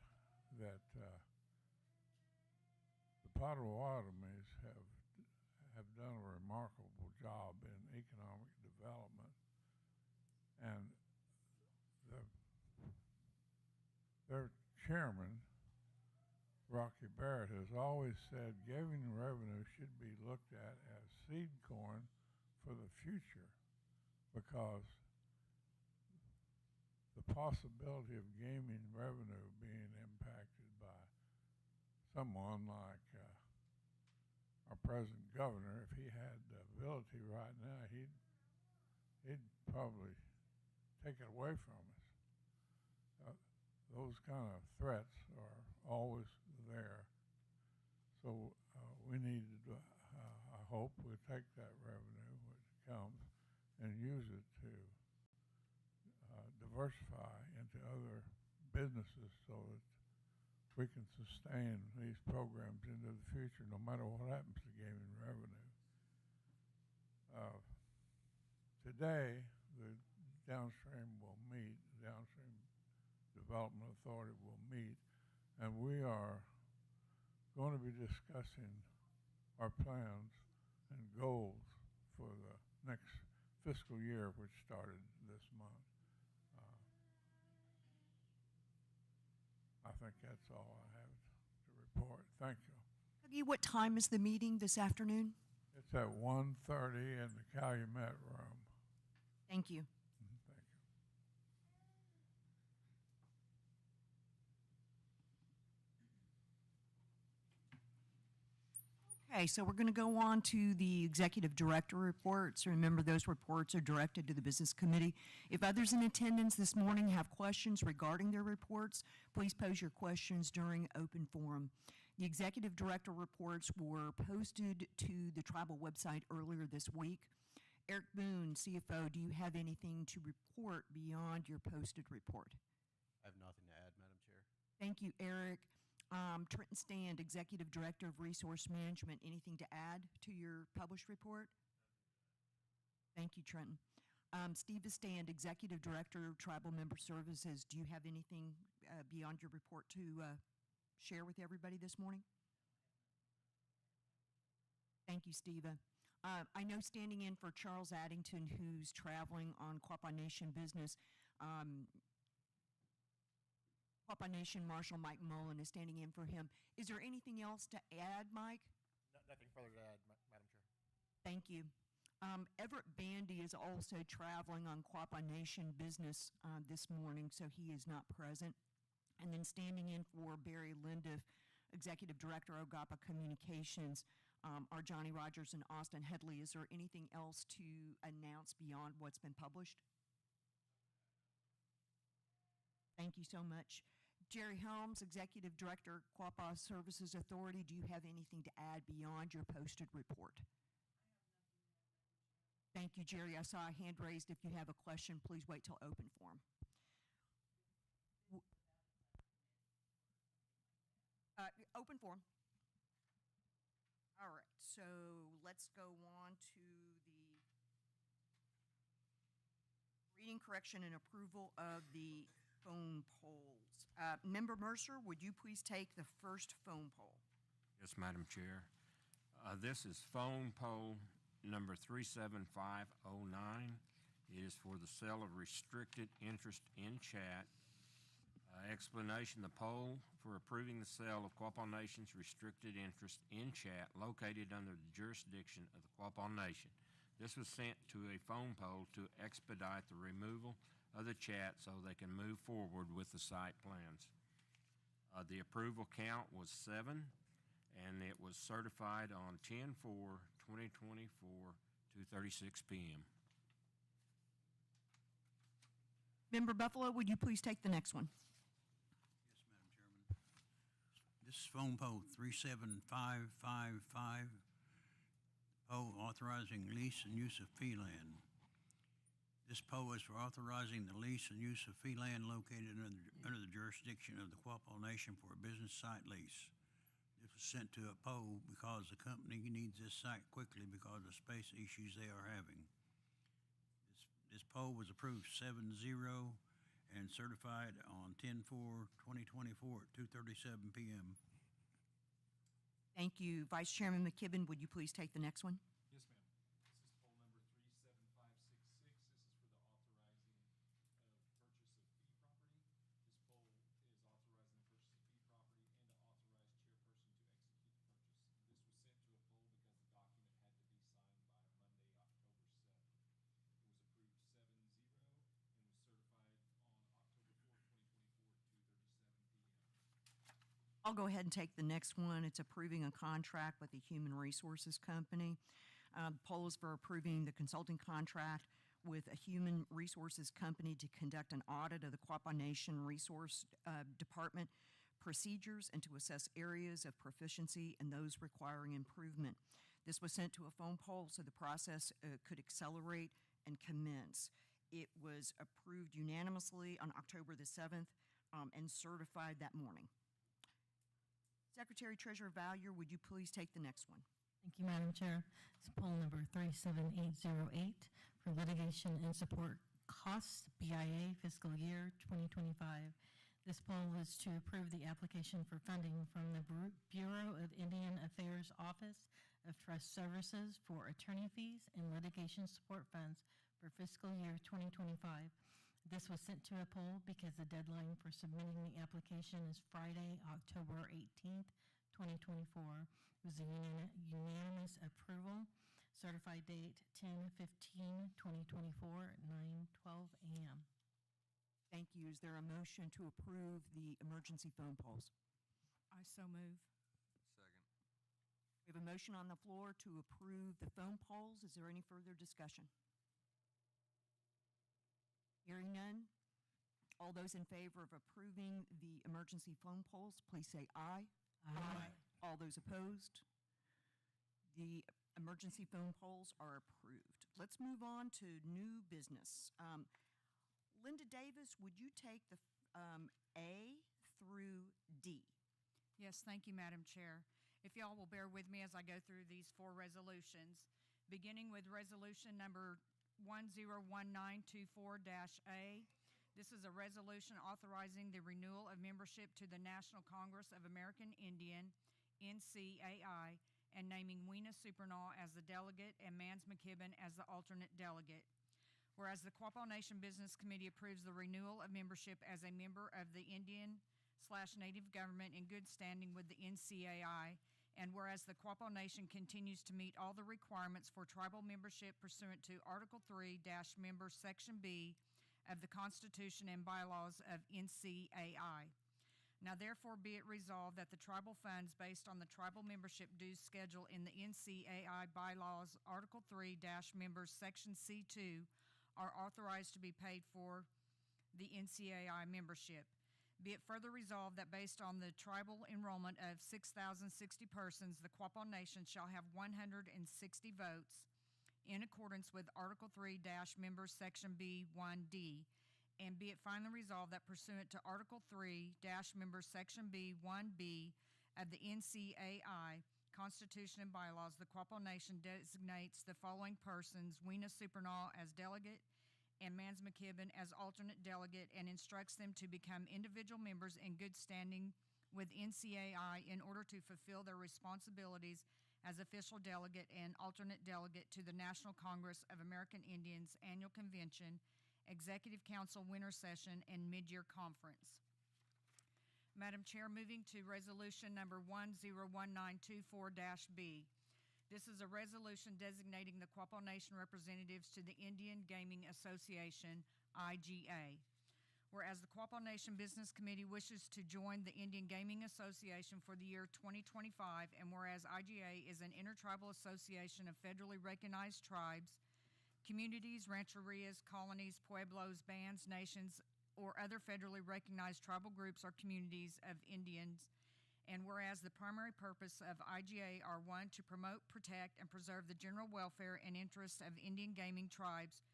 that the Potawatomis have done a remarkable job in economic development, and their chairman, Rocky Barrett, has always said gaming revenue should be looked at as seed corn for the future because the possibility of gaming revenue being impacted by someone like our present governor, if he had the ability right now, he'd probably take it away from us. Those kind of threats are always there. So we need to, I hope, we take that revenue which comes and use it to diversify into other businesses so that we can sustain these programs into the future no matter what happens to gaming revenue. Today, the downstream Development Authority will meet, and we are going to be discussing our plans and goals for the next fiscal year, which started this month. I think that's all I have to report. Thank you. Huggy, what time is the meeting this afternoon? It's at 1:30 in the Calumet room. Thank you. Thank you. Okay, so we're going to go on to the executive director reports. Remember, those reports are directed to the business committee. If others in attendance this morning have questions regarding their reports, please pose your questions during open forum. The executive director reports were posted to the tribal website earlier this week. Eric Boone, CFO, do you have anything to report beyond your posted report? I have nothing to add, Madam Chair. Thank you, Eric. Trenton Stand, Executive Director of Resource Management, anything to add to your published report? Thank you, Trenton. Steve Stand, Executive Director of Tribal Member Services, do you have anything beyond your report to share with everybody this morning? Thank you, Steve. I know standing in for Charles Addington, who's traveling on Quapaw Nation business, Quapaw Nation Marshal Mike Mullen is standing in for him. Is there anything else to add, Mike? Nothing further to add, Madam Chair. Thank you. Everett Bandy is also traveling on Quapaw Nation business this morning, so he is not present. And then standing in for Barry Lindiff, Executive Director, O-Guah-Pah Communications, are Johnny Rogers and Austin Headley. Is there anything else to announce beyond what's been published? Thank you so much. Jerry Helms, Executive Director, Quapaw Services Authority, do you have anything to add beyond your posted report? Thank you, Jerry. I saw a hand raised. If you have a question, please wait till open forum. Open forum. All right, so let's go on to the reading, correction, and approval of the phone polls. Member Mercer, would you please take the first phone poll? Yes, Madam Chair. This is phone poll number 37509. It is for the sale of restricted interest in chat. Explanation, the poll for approving the sale of Quapaw Nation's restricted interest in chat located under the jurisdiction of the Quapaw Nation. This was sent to a phone poll to expedite the removal of the chat so they can move forward with the site plans. The approval count was 7, and it was certified on 10/4/2024, 2:36 p.m. Member Buffalo, would you please take the next one? Yes, Madam Chairman. This is phone poll 37555, poll authorizing lease and use of fee land. This poll is for authorizing the lease and use of fee land located under the jurisdiction of the Quapaw Nation for a business site lease. This was sent to a poll because the company needs this site quickly because of space issues they are having. This poll was approved 7-0 and certified on 10/4/2024 at 2:37 p.m. Thank you. Vice Chairman McKibben, would you please take the next one? Yes, ma'am. This is poll number 37566. This is for the authorizing of purchase of fee property. This poll is authorizing the purchase of fee property and to authorize chairperson to execute the purchase. This was sent to a poll because the document had to be signed by Monday, October 7th. It was approved 7-0 and was certified on October 4th, 2024 at 2:37 p.m. I'll go ahead and take the next one. It's approving a contract with the Human Resources Company. Poll is for approving the consulting contract with a Human Resources Company to conduct an audit of the Quapaw Nation Resource Department procedures and to assess areas of proficiency and those requiring improvement. This was sent to a phone poll so the process could accelerate and commence. It was approved unanimously on October the 7th and certified that morning. Secretary Treasurer Valier, would you please take the next one? Thank you, Madam Chair. It's poll number 37808 for litigation and support costs, BIA fiscal year 2025. This poll is to approve the application for funding from the Bureau of Indian Affairs Office of Trust Services for attorney fees and litigation support funds for fiscal year 2025. This was sent to a poll because the deadline for submitting the application is Friday, October 18th, 2024. It was a unanimous approval. Certified date 10/15/2024 at 9:12 a.m. Thank you. Is there a motion to approve the emergency phone polls? I so move. Second. We have a motion on the floor to approve the phone polls. Is there any further discussion? Hearing none. All those in favor of approving the emergency phone polls, please say aye. Aye. All those opposed? The emergency phone polls are approved. Let's move on to new business. Linda Davis, would you take the A through D? Yes, thank you, Madam Chair. If y'all will bear with me as I go through these 4 resolutions, beginning with resolution number 101924-A. This is a resolution authorizing the renewal of membership to the National Congress of American Indian, NCAI, and naming Weena Supernaw as the delegate and Mans McKibben as the alternate delegate. Whereas the Quapaw Nation Business Committee approves the renewal of membership as a member of the Indian/Native government in good standing with the NCAI, And whereas the Quapaw Nation continues to meet all the requirements for tribal membership pursuant to Article 3-Member Section B of the Constitution and bylaws of NCAI. Now therefore be it resolved that the tribal funds based on the tribal membership dues schedule in the NCAI bylaws, Article 3-Members Section C2, are authorized to be paid for the NCAI membership. Be it further resolved that based on the tribal enrollment of 6,060 persons, the Quapaw Nation shall have 160 votes in accordance with Article 3-Members Section B1D. And be it finally resolved that pursuant to Article 3-Members Section B1B of the NCAI Constitution and bylaws, the Quapaw Nation designates the following persons: Weena Supernaw as delegate and Mans McKibben as alternate delegate, and instructs them to become individual members in good standing with NCAI in order to fulfill their responsibilities as official delegate and alternate delegate to the National Congress of American Indians Annual Convention, Executive Council Winter Session, and Mid-Year Conference. Madam Chair, moving to Resolution Number 101924-B. This is a resolution designating the Quapaw Nation representatives to the Indian Gaming Association, IGA. Whereas the Quapaw Nation Business Committee wishes to join the Indian Gaming Association for the year 2025, and whereas IGA is an intertribal association of federally recognized tribes, communities, rancherias, colonies, pueblos, bands, nations, or other federally recognized tribal groups or communities of Indians. And whereas the primary purpose of IGA are: 1, to promote, protect, and preserve the general welfare and interests of Indian gaming tribes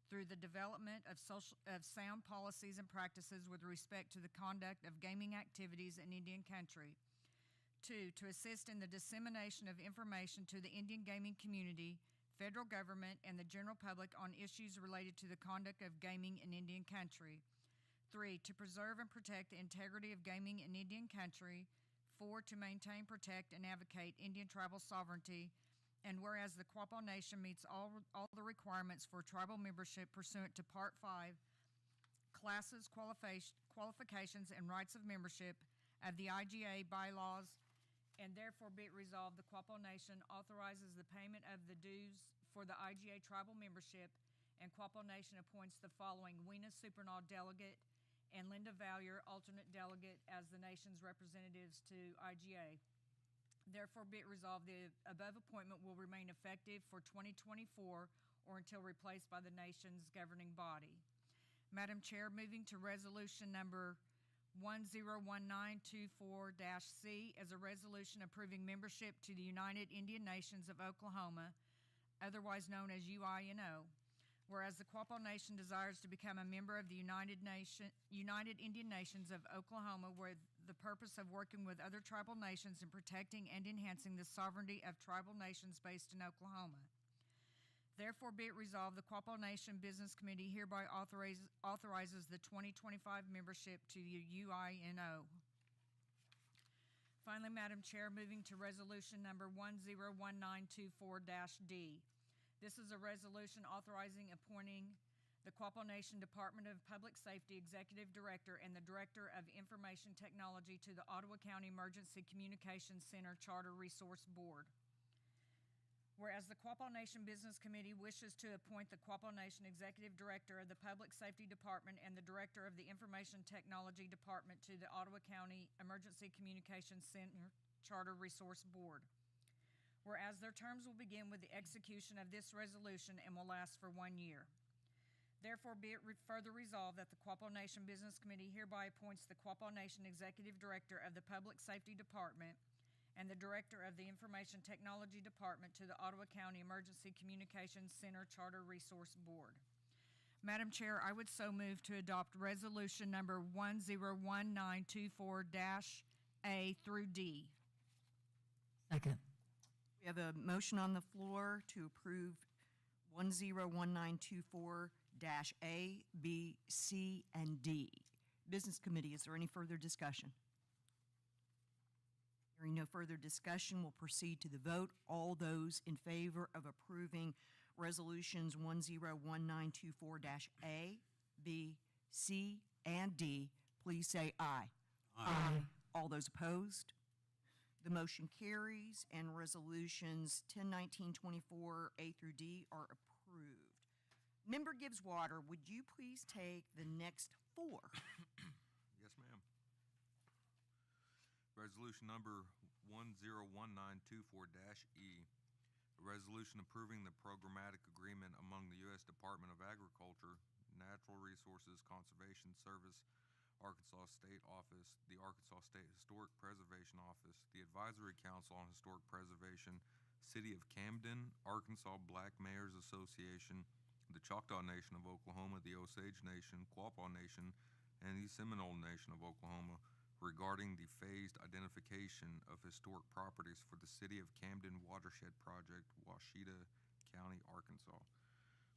through the development of sound policies and practices with respect to the conduct of gaming activities in Indian country. 2, to assist in the dissemination of information to the Indian gaming community, federal government, and the general public on issues related to the conduct of gaming in Indian country. 3, to preserve and protect the integrity of gaming in Indian country. 4, to maintain, protect, and advocate Indian tribal sovereignty. And whereas the Quapaw Nation meets all the requirements for tribal membership pursuant to Part 5, Classes, Qualifications, and Rights of Membership of the IGA bylaws, and therefore be it resolved, the Quapaw Nation authorizes the payment of the dues for the IGA tribal membership, and Quapaw Nation appoints the following: Weena Supernaw, delegate, and Linda Valier, alternate delegate, as the nation's representatives to IGA. Therefore be it resolved, the above appointment will remain effective for 2024 or until replaced by the nation's governing body. Madam Chair, moving to Resolution Number 101924-C as a resolution approving membership to the United Indian Nations of Oklahoma, otherwise known as UINO. Whereas the Quapaw Nation desires to become a member of the United Indian Nations of Oklahoma with the purpose of working with other tribal nations in protecting and enhancing the sovereignty of tribal nations based in Oklahoma. Therefore be it resolved, the Quapaw Nation Business Committee hereby authorizes the 2025 membership to the UINO. Finally, Madam Chair, moving to Resolution Number 101924-D. This is a resolution authorizing appointing the Quapaw Nation Department of Public Safety Executive Director and the Director of Information Technology to the Ottawa County Emergency Communications Center Charter Resource Board. Whereas the Quapaw Nation Business Committee wishes to appoint the Quapaw Nation Executive Director of the Public Safety Department and the Director of the Information Technology Department to the Ottawa County Emergency Communications Center Charter Resource Board. Whereas their terms will begin with the execution of this resolution and will last for 1 year. Therefore, be it further resolved that the Quapaw Nation Business Committee hereby appoints the Quapaw Nation Executive Director of the Public Safety Department and the Director of the Information Technology Department to the Ottawa County Emergency Communications Center Charter Resource Board. Madam Chair, I would so move to adopt Resolution Number 101924-A through D. Second. We have a motion on the floor to approve 101924-A, B, C, and D. Business Committee, is there any further discussion? Hearing no further discussion, we'll proceed to the vote. All those in favor of approving Resolutions 101924-A, B, C, and D, please say aye. Aye. All those opposed? The motion carries, and resolutions 1019-24 A through D are approved. Member Gibbs Water, would you please take the next four? Yes, ma'am. Resolution number 101924-E. A resolution approving the programmatic agreement among the U.S. Department of Agriculture, Natural Resources Conservation Service, Arkansas State Office, the Arkansas State Historic Preservation Office, the Advisory Council on Historic Preservation, City of Camden, Arkansas Black Mayors Association, the Choctaw Nation of Oklahoma, the Osage Nation, Quapaw Nation, and the Seminole Nation of Oklahoma regarding the phased identification of historic properties for the City of Camden Watershed Project, Washita County, Arkansas.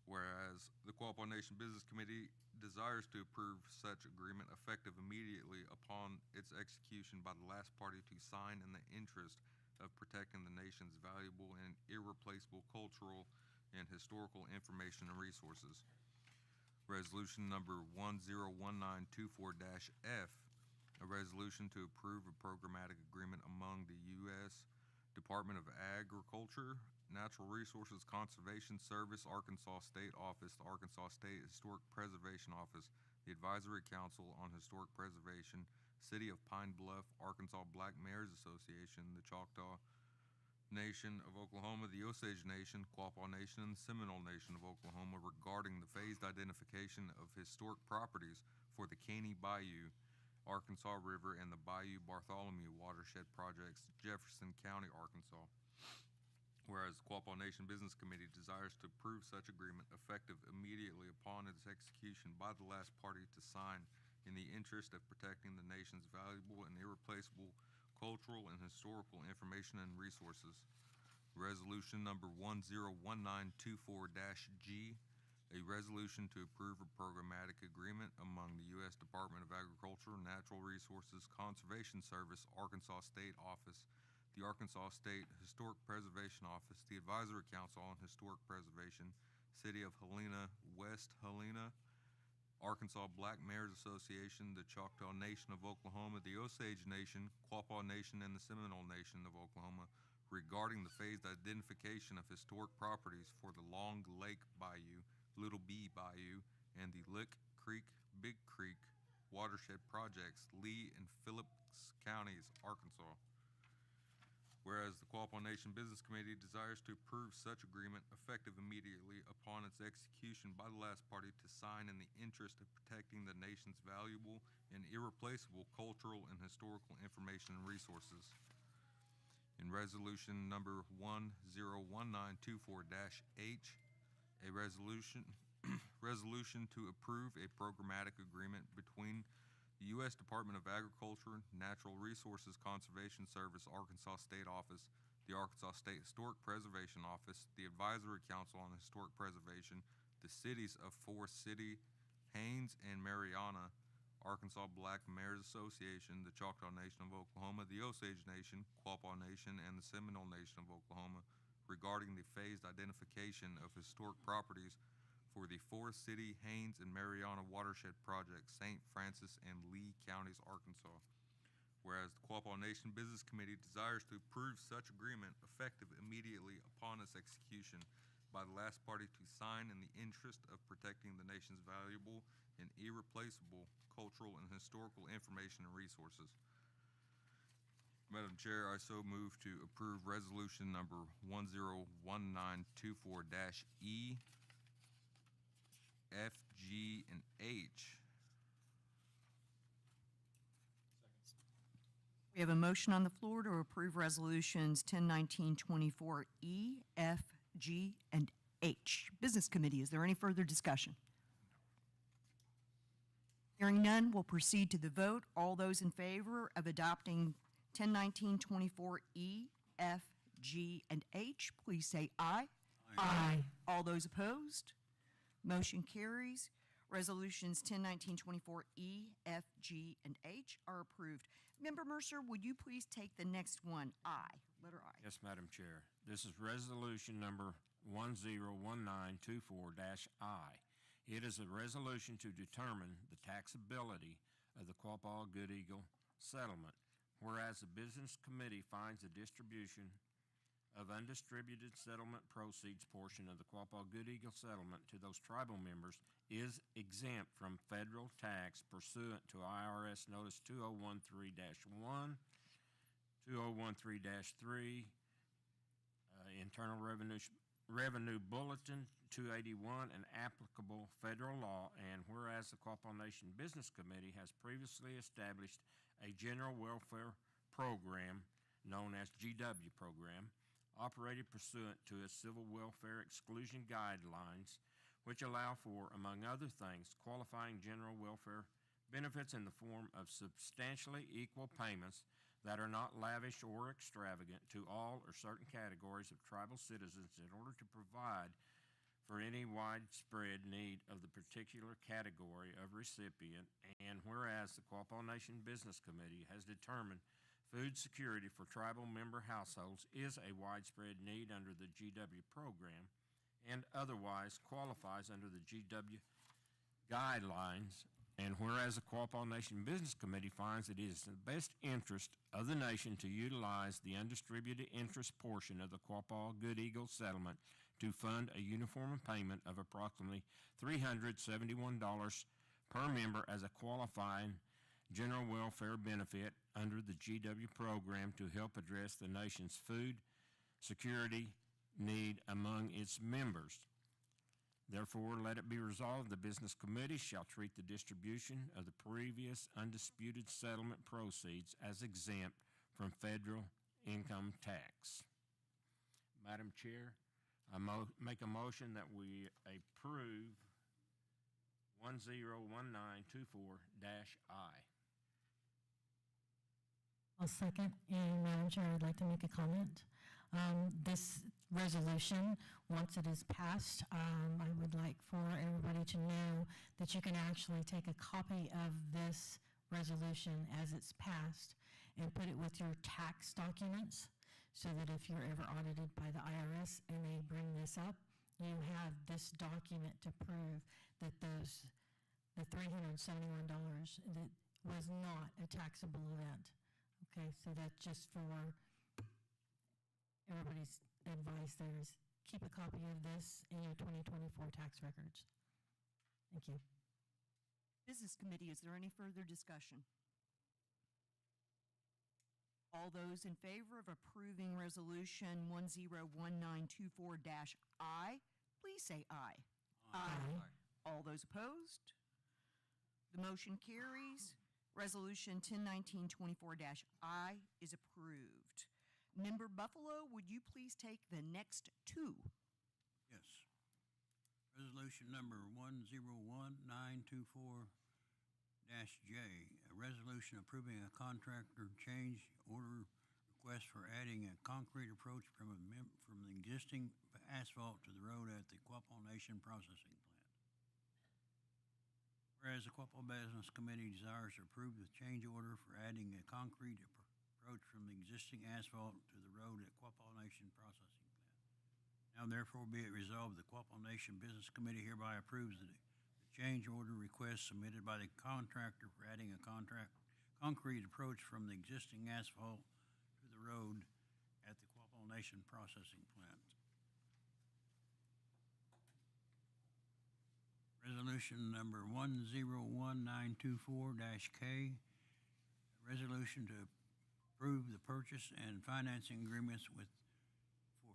Whereas the Quapaw Nation Business Committee desires to approve such agreement effective immediately upon its execution by the last party to sign in the interest of protecting the nation's valuable and irreplaceable cultural and historical information and resources. Resolution number 101924-F, a resolution to approve a programmatic agreement among the U.S. Department of Agriculture, Natural Resources Conservation Service, Arkansas State Office, the Arkansas State Historic Preservation Office, the Advisory Council on Historic Preservation, City of Pine Bluff, Arkansas Black Mayors Association, the Choctaw Nation of Oklahoma, the Osage Nation, Quapaw Nation, and the Seminole Nation of Oklahoma regarding the phased identification of historic properties for the Caney Bayou, Arkansas River, and the Bayou Bartholomew Watershed Projects, Jefferson County, Arkansas. Whereas the Quapaw Nation Business Committee desires to approve such agreement effective immediately upon its execution by the last party to sign in the interest of protecting the nation's valuable and irreplaceable cultural and historical information and resources. Resolution number 101924-G, a resolution to approve a programmatic agreement among the U.S. Department of Agriculture, Natural Resources Conservation Service, Arkansas State Office, the Arkansas State Historic Preservation Office, the Advisory Council on Historic Preservation, City of Helena, West Helena, Arkansas Black Mayors Association, the Choctaw Nation of Oklahoma, the Osage Nation, Quapaw Nation, and the Seminole Nation of Oklahoma regarding the phased identification of historic properties for the Long Lake Bayou, Little B Bayou, and the Lick Creek, Big Creek watershed projects, Lee and Phillips Counties, Arkansas. Whereas the Quapaw Nation Business Committee desires to approve such agreement effective immediately upon its execution by the last party to sign in the interest of protecting the nation's valuable and irreplaceable cultural and historical information and resources. In resolution number 101924-H, a resolution to approve a programmatic agreement between the U.S. Department of Agriculture, Natural Resources Conservation Service, Arkansas State Office, the Arkansas State Historic Preservation Office, the Advisory Council on Historic Preservation, the cities of Forest City, Haines, and Marianna, Arkansas Black Mayors Association, the Choctaw Nation of Oklahoma, the Osage Nation, Quapaw Nation, and the Seminole Nation of Oklahoma regarding the phased identification of historic properties for the Forest City, Haines, and Marianna Watershed Project, St. Francis and Lee Counties, Arkansas. Whereas the Quapaw Nation Business Committee desires to approve such agreement effective immediately upon its execution by the last party to sign in the interest of protecting the nation's valuable and irreplaceable cultural and historical information and resources. Madam Chair, I so move to approve resolution number 101924-E, F, G, and H. We have a motion on the floor to approve resolutions 1019-24E, F, G, and H. Business Committee, is there any further discussion? Hearing none, we'll proceed to the vote. All those in favor of adopting 1019-24E, F, G, and H, please say aye. Aye. All those opposed? Motion carries. Resolutions 1019-24E, F, G, and H are approved. Member Mercer, would you please take the next one, I, letter I? Yes, Madam Chair. This is resolution number 101924-I. It is a resolution to determine the taxability of the Quapaw Good Eagle settlement whereas the Business Committee finds the distribution of undistributed settlement proceeds portion of the Quapaw Good Eagle settlement to those tribal members is exempt from federal tax pursuant to IRS Notice 2013-1, 2013-3, Internal Revenue Bulletin 281, and applicable federal law, and whereas the Quapaw Nation Business Committee has previously established a general welfare program known as GW program, operated pursuant to its civil welfare exclusion guidelines, which allow for, among other things, qualifying general welfare benefits in the form of substantially equal payments that are not lavish or extravagant to all or certain categories of tribal citizens in order to provide for any widespread need of the particular category of recipient, and whereas the Quapaw Nation Business Committee has determined food security for tribal member households is a widespread need under the GW program and otherwise qualifies under the GW guidelines, and whereas the Quapaw Nation Business Committee finds it is in the best interest of the nation to utilize the undistributed interest portion of the Quapaw Good Eagle settlement to fund a uniform payment of approximately $371 per member as a qualifying general welfare benefit under the GW program to help address the nation's food security need among its members. Therefore, let it be resolved, the Business Committee shall treat the distribution of the previous undisputed settlement proceeds as exempt from federal income tax. Madam Chair, I make a motion that we approve 101924-I. I'll second, and Madam Chair, I'd like to make a comment. This resolution, once it is passed, I would like for everybody to know that you can actually take a copy of this resolution as it's passed and put it with your tax documents, so that if you're ever audited by the IRS and they bring this up, you have this document to prove that the $371 that was not a taxable event. Okay, so that's just for everybody's advice there is keep a copy of this in your 2024 tax records. Thank you. Business Committee, is there any further discussion? All those in favor of approving Resolution 101924-I, please say aye. Aye. All those opposed? The motion carries. Resolution 101924-I is approved. Member Buffalo, would you please take the next two? Yes. Resolution number 101924-J, a resolution approving a contractor change order request for adding a concrete approach from the existing asphalt to the road at the Quapaw Nation processing plant. Whereas the Quapaw Business Committee desires to approve the change order for adding a concrete approach from the existing asphalt to the road at Quapaw Nation processing plant. Now therefore be it resolved, the Quapaw Nation Business Committee hereby approves the change order request submitted by the contractor for adding a concrete approach from the existing asphalt to the road at the Quapaw Nation processing plant. Resolution number 101924-K, a resolution to approve the purchase and financing agreements for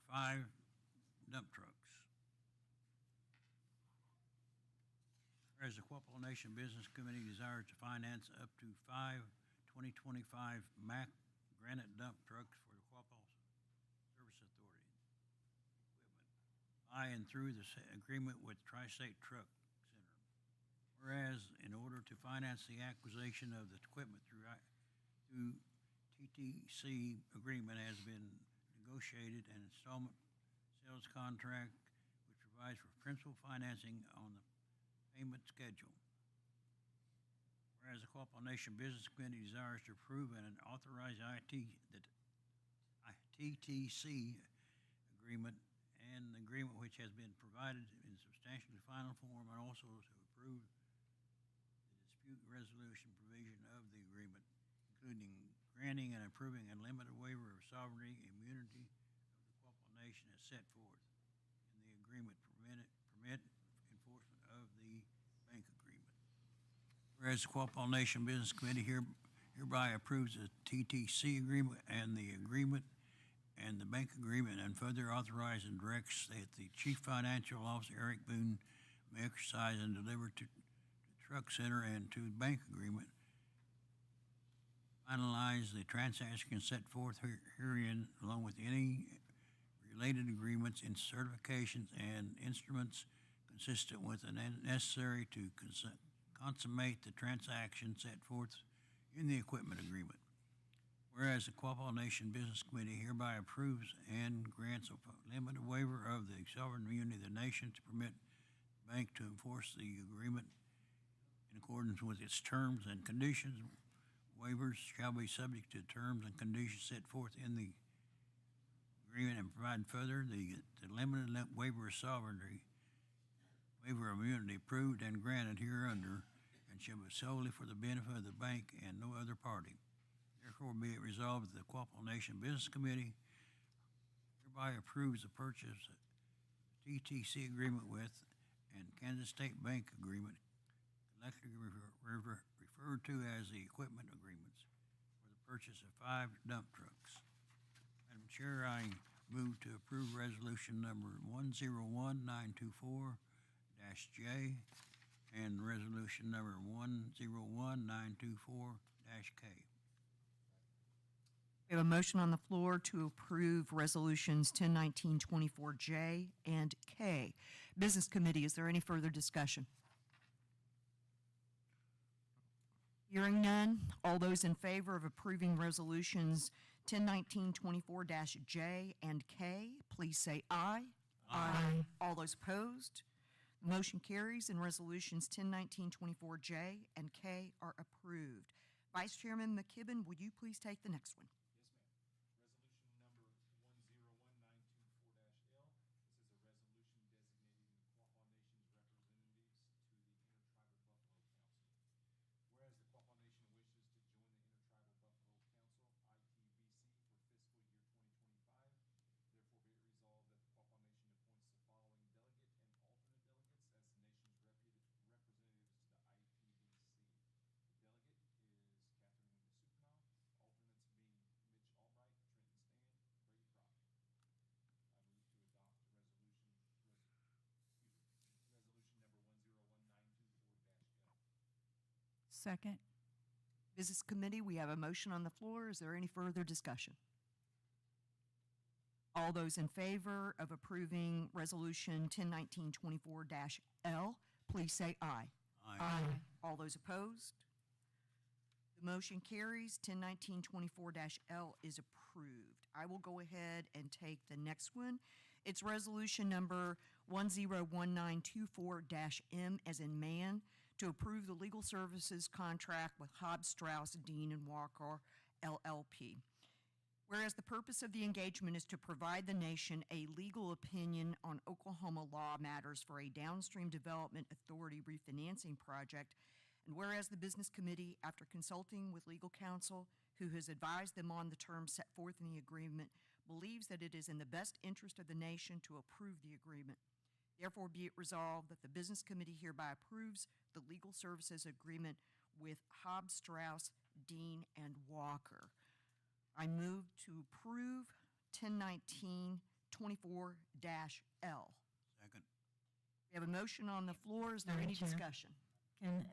5 dump trucks. Whereas the Quapaw Nation Business Committee desires to finance up to 5 2025 Mack granite dump trucks for the Quapaw Service Authority equipment by and through the agreement with Tri-State Truck Center. Whereas in order to finance the acquisition of the equipment through TTC agreement has been negotiated an installment sales contract which provides for principal financing on the payment schedule. Whereas the Quapaw Nation Business Committee desires to approve and authorize TTC agreement and the agreement which has been provided in substantially final form, and also to approve the dispute resolution provision of the agreement, including granting and approving a limited waiver of sovereignty immunity of the Quapaw Nation as set forth in the agreement permit enforcement of the bank agreement. Whereas the Quapaw Nation Business Committee hereby approves the TTC agreement and the bank agreement, and further authorizes and directs that the Chief Financial Officer, Eric Boone, may exercise and deliver to the Truck Center and to the bank agreement, finalize the transaction set forth herein, along with any related agreements and certifications and instruments consistent with and necessary to consummate the transaction set forth in the equipment agreement. Whereas the Quapaw Nation Business Committee hereby approves and grants a limited waiver of the sovereign immunity of the nation to permit the bank to enforce the agreement in accordance with its terms and conditions. Waivers shall be subject to terms and conditions set forth in the agreement, and provide further the limited waiver of sovereignty, waiver of immunity approved and granted hereunder, and shall be solely for the benefit of the bank and no other party. Therefore, be it resolved that the Quapaw Nation Business Committee hereby approves the purchase of TTC agreement with and Kansas State Bank agreement, collectively referred to as the equipment agreements, for the purchase of 5 dump trucks. Madam Chair, I move to approve resolution number 101924-J and resolution number 101924-K. We have a motion on the floor to approve resolutions 1019-24J and K. Business Committee, is there any further discussion? Hearing none, all those in favor of approving resolutions 1019-24-J and K, please say aye. Aye. All those opposed? The motion carries and resolutions 1019-24J and K are approved. Vice Chairman McKibben, would you please take the next one? Second. Business Committee, we have a motion on the floor. Is there any further discussion? All those in favor of approving resolution 1019-24-L, please say aye. Aye. All those opposed? The motion carries. 1019-24-L is approved. I will go ahead and take the next one. It's resolution number 101924-M as in man, to approve the legal services contract with Hobbs, Strauss, Dean, and Walker, LLP. Whereas the purpose of the engagement is to provide the nation a legal opinion on Oklahoma law matters for a downstream development authority refinancing project, and whereas the Business Committee, after consulting with legal counsel, who has advised them on the terms set forth in the agreement, believes that it is in the best interest of the nation to approve the agreement. Therefore, be it resolved that the Business Committee hereby approves the legal services agreement with Hobbs, Strauss, Dean, and Walker. I move to approve 1019-24-L. Second. We have a motion on the floor. Is there Madam any Chair. discussion? Can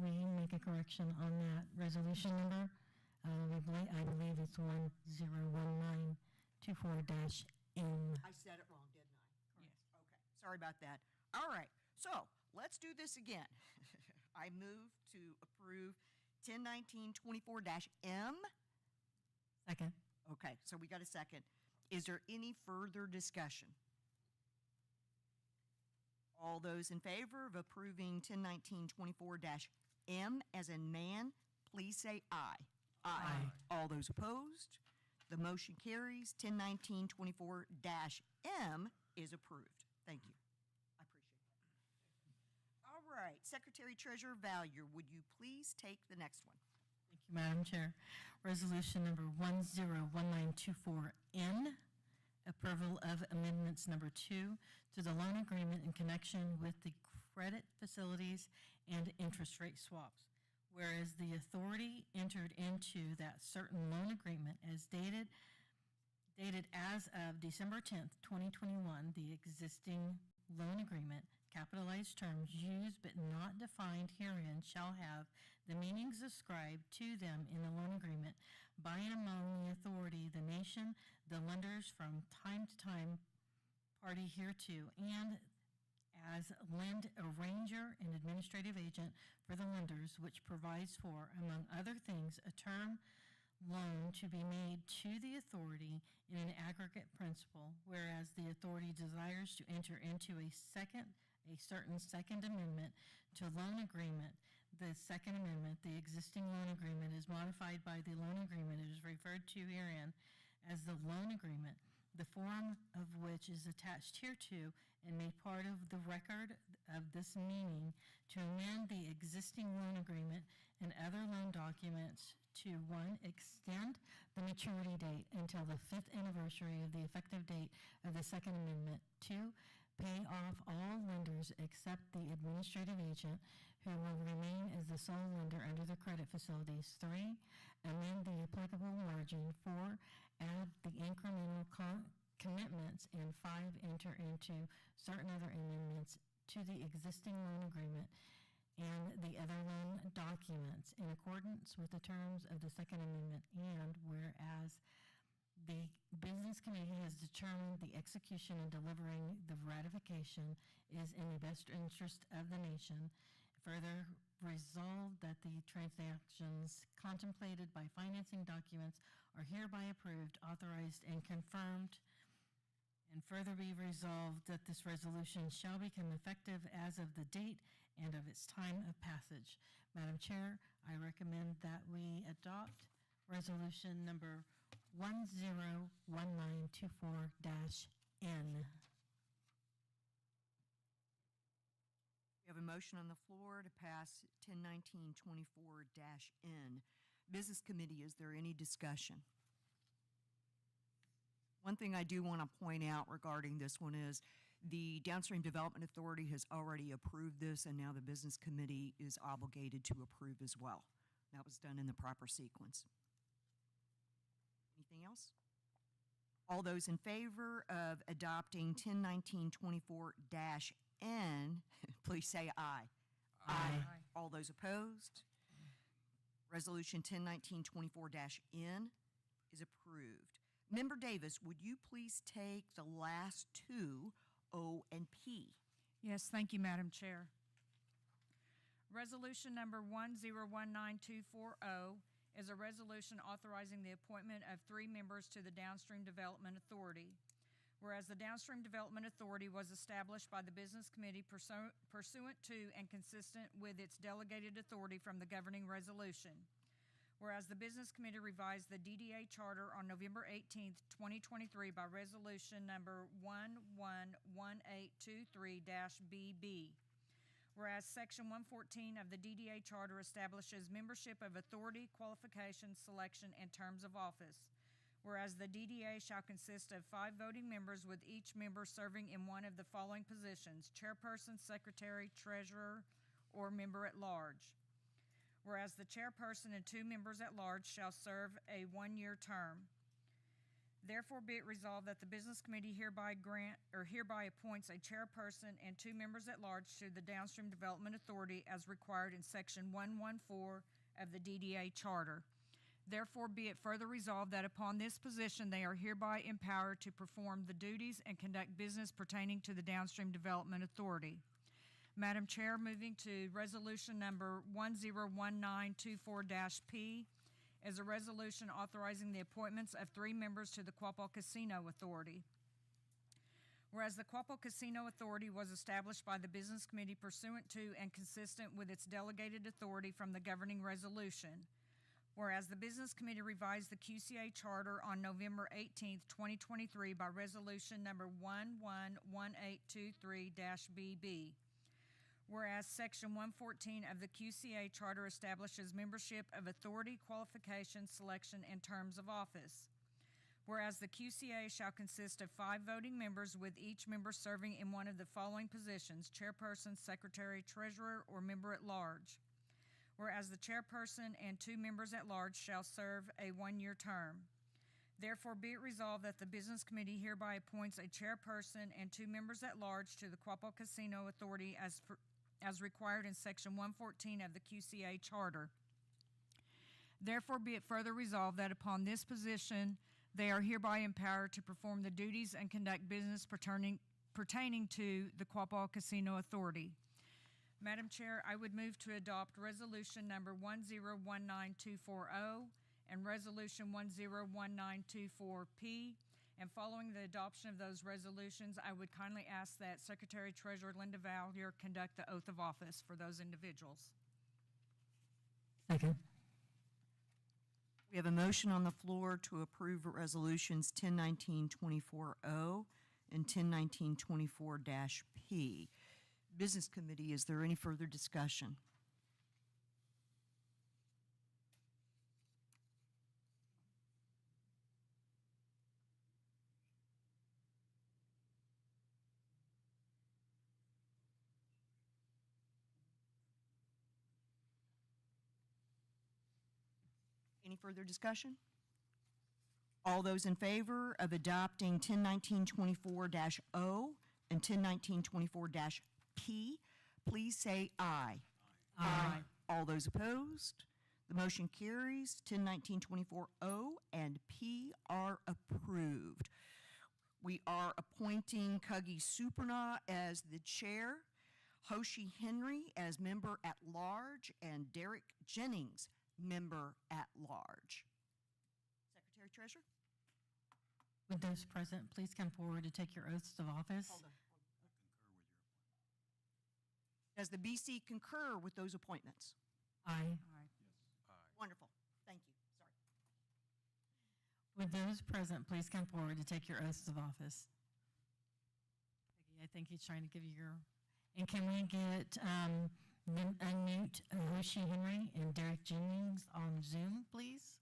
we make a correction on that resolution number? I believe it's 101924-M. I said it wrong, didn't I? Yes. Okay, sorry about that. All right, so let's do this again. I move to approve 1019-24-M. Second. Okay, so we got a second. Is there any further discussion? All those in favor of approving 1019-24-M as in man, please say aye. Aye. All those opposed? The motion carries. 1019-24-M is approved. Thank you. I appreciate that. All right, Secretary Treasurer Valier, would you please take the next one? Thank you, Madam Chair. Resolution number 101924N, approval of amendments number 2 to the loan agreement in connection with the credit facilities and interest rate swaps. Whereas the authority entered into that certain loan agreement as dated as of December 10th, 2021, the existing loan agreement, capitalized terms used but not defined herein shall have the meanings ascribed to them in the loan agreement by and among the authority, the nation, the lenders from time to time party hereto, and as lend arranger and administrative agent for the lenders, which provides for, among other things, a term loan to be made to the authority in an aggregate principal, whereas the authority desires to enter into a certain second amendment to loan agreement. The second amendment, the existing loan agreement, is modified by the loan agreement. It is referred to herein as the loan agreement, the form of which is attached hereto and made part of the record of this meaning, to amend the existing loan agreement and other loan documents to 1, extend the maturity date until the 5th anniversary of the effective date of the second amendment. 2, pay off all lenders except the administrative agent, who will remain as the sole lender under the credit facilities. 3, amend the applicable margin. 4, add the incremental commitments. And 5, enter into certain other amendments to the existing loan agreement and the other loan documents in accordance with the terms of the second amendment. And whereas the Business Committee has determined the execution and delivering the ratification is in the best interest of the nation, further resolved that the transactions contemplated by financing documents are hereby approved, authorized, and confirmed, and further be resolved that this resolution shall become effective as of the date and of its time of passage. Madam Chair, I recommend that we adopt resolution number 101924-N. We have a motion on the floor to pass 101924-N. Business Committee, is there any discussion? One thing I do want to point out regarding this one is the Downstream Development Authority has already approved this, and now the Business Committee is obligated to approve as well. That was done in the proper sequence. Anything else? All those in favor of adopting 101924-N, please say aye. Aye. All those opposed? Resolution 101924-N is approved. Member Davis, would you please take the last two, O and P? Yes, thank you, Madam Chair. Resolution number 1019240 is a resolution authorizing the appointment of 3 members to the Downstream Development Authority. Whereas the Downstream Development Authority was established by the Business Committee pursuant to and consistent with its delegated authority from the governing resolution. Whereas the Business Committee revised the DDA charter on November 18th, 2023 by resolution number 111823-BB. Whereas Section 114 of the DDA charter establishes membership of authority, qualifications, selection, and terms of office. Whereas the DDA shall consist of 5 voting members, with each member serving in one of the following positions: chairperson, secretary, treasurer, or member at large. Whereas the chairperson and 2 members at large shall serve a 1-year term. Therefore be it resolved that the Business Committee hereby appoints a chairperson and 2 members at large to the Downstream Development Authority as required in Section 114 of the DDA charter. Therefore be it further resolved that upon this position they are hereby empowered to perform the duties and conduct business pertaining to the Downstream Development Authority. Madam Chair, moving to resolution number 101924-P is a resolution authorizing the appointments of 3 members to the Quapaw Casino Authority. Whereas the Quapaw Casino Authority was established by the Business Committee pursuant to and consistent with its delegated authority from the governing resolution. Whereas the Business Committee revised the QCA charter on November 18th, 2023 by resolution number 111823-BB. Whereas Section 114 of the QCA Charter establishes membership of authority, qualifications, selection, and terms of office. Whereas the QCA shall consist of 5 voting members, with each member serving in one of the following positions: chairperson, secretary, treasurer, or member at large. Whereas the chairperson and 2 members at large shall serve a 1-year term. Therefore, be it resolved that the Business Committee hereby appoints a chairperson and 2 members at large to the Quapaw Casino Authority as required in Section 114 of the QCA Charter. Therefore, be it further resolved that upon this position, they are hereby empowered to perform the duties and conduct business pertaining to the Quapaw Casino Authority. Madam Chair, I would move to adopt Resolution Number 1019240 and Resolution 1019240P. And following the adoption of those resolutions, I would kindly ask that Secretary Treasurer Linda Valier conduct the oath of office for those individuals. Second. We have a motion on the floor to approve Resolutions 1019-24O and 1019-24-P. Business Committee, is there any further discussion? Any further discussion? All those in favor of adopting 1019-24-O and 1019-24-P, please say aye. Aye. All those opposed? The motion carries. 1019-24-O and P are approved. We are appointing Cuggy Supernaw as the chair, Hoshi Henry as member at large, and Derek Jennings, member at large. Secretary Treasurer? Would those present please come forward to take your oaths of office? Hold on. Does the BC concur with those appointments? Aye. Wonderful. Thank you. Sorry. Would those present please come forward to take your oaths of office? Peggy, I think he's trying to give you your, and can we get unmute Hoshi Henry and Derek Jennings on Zoom, please?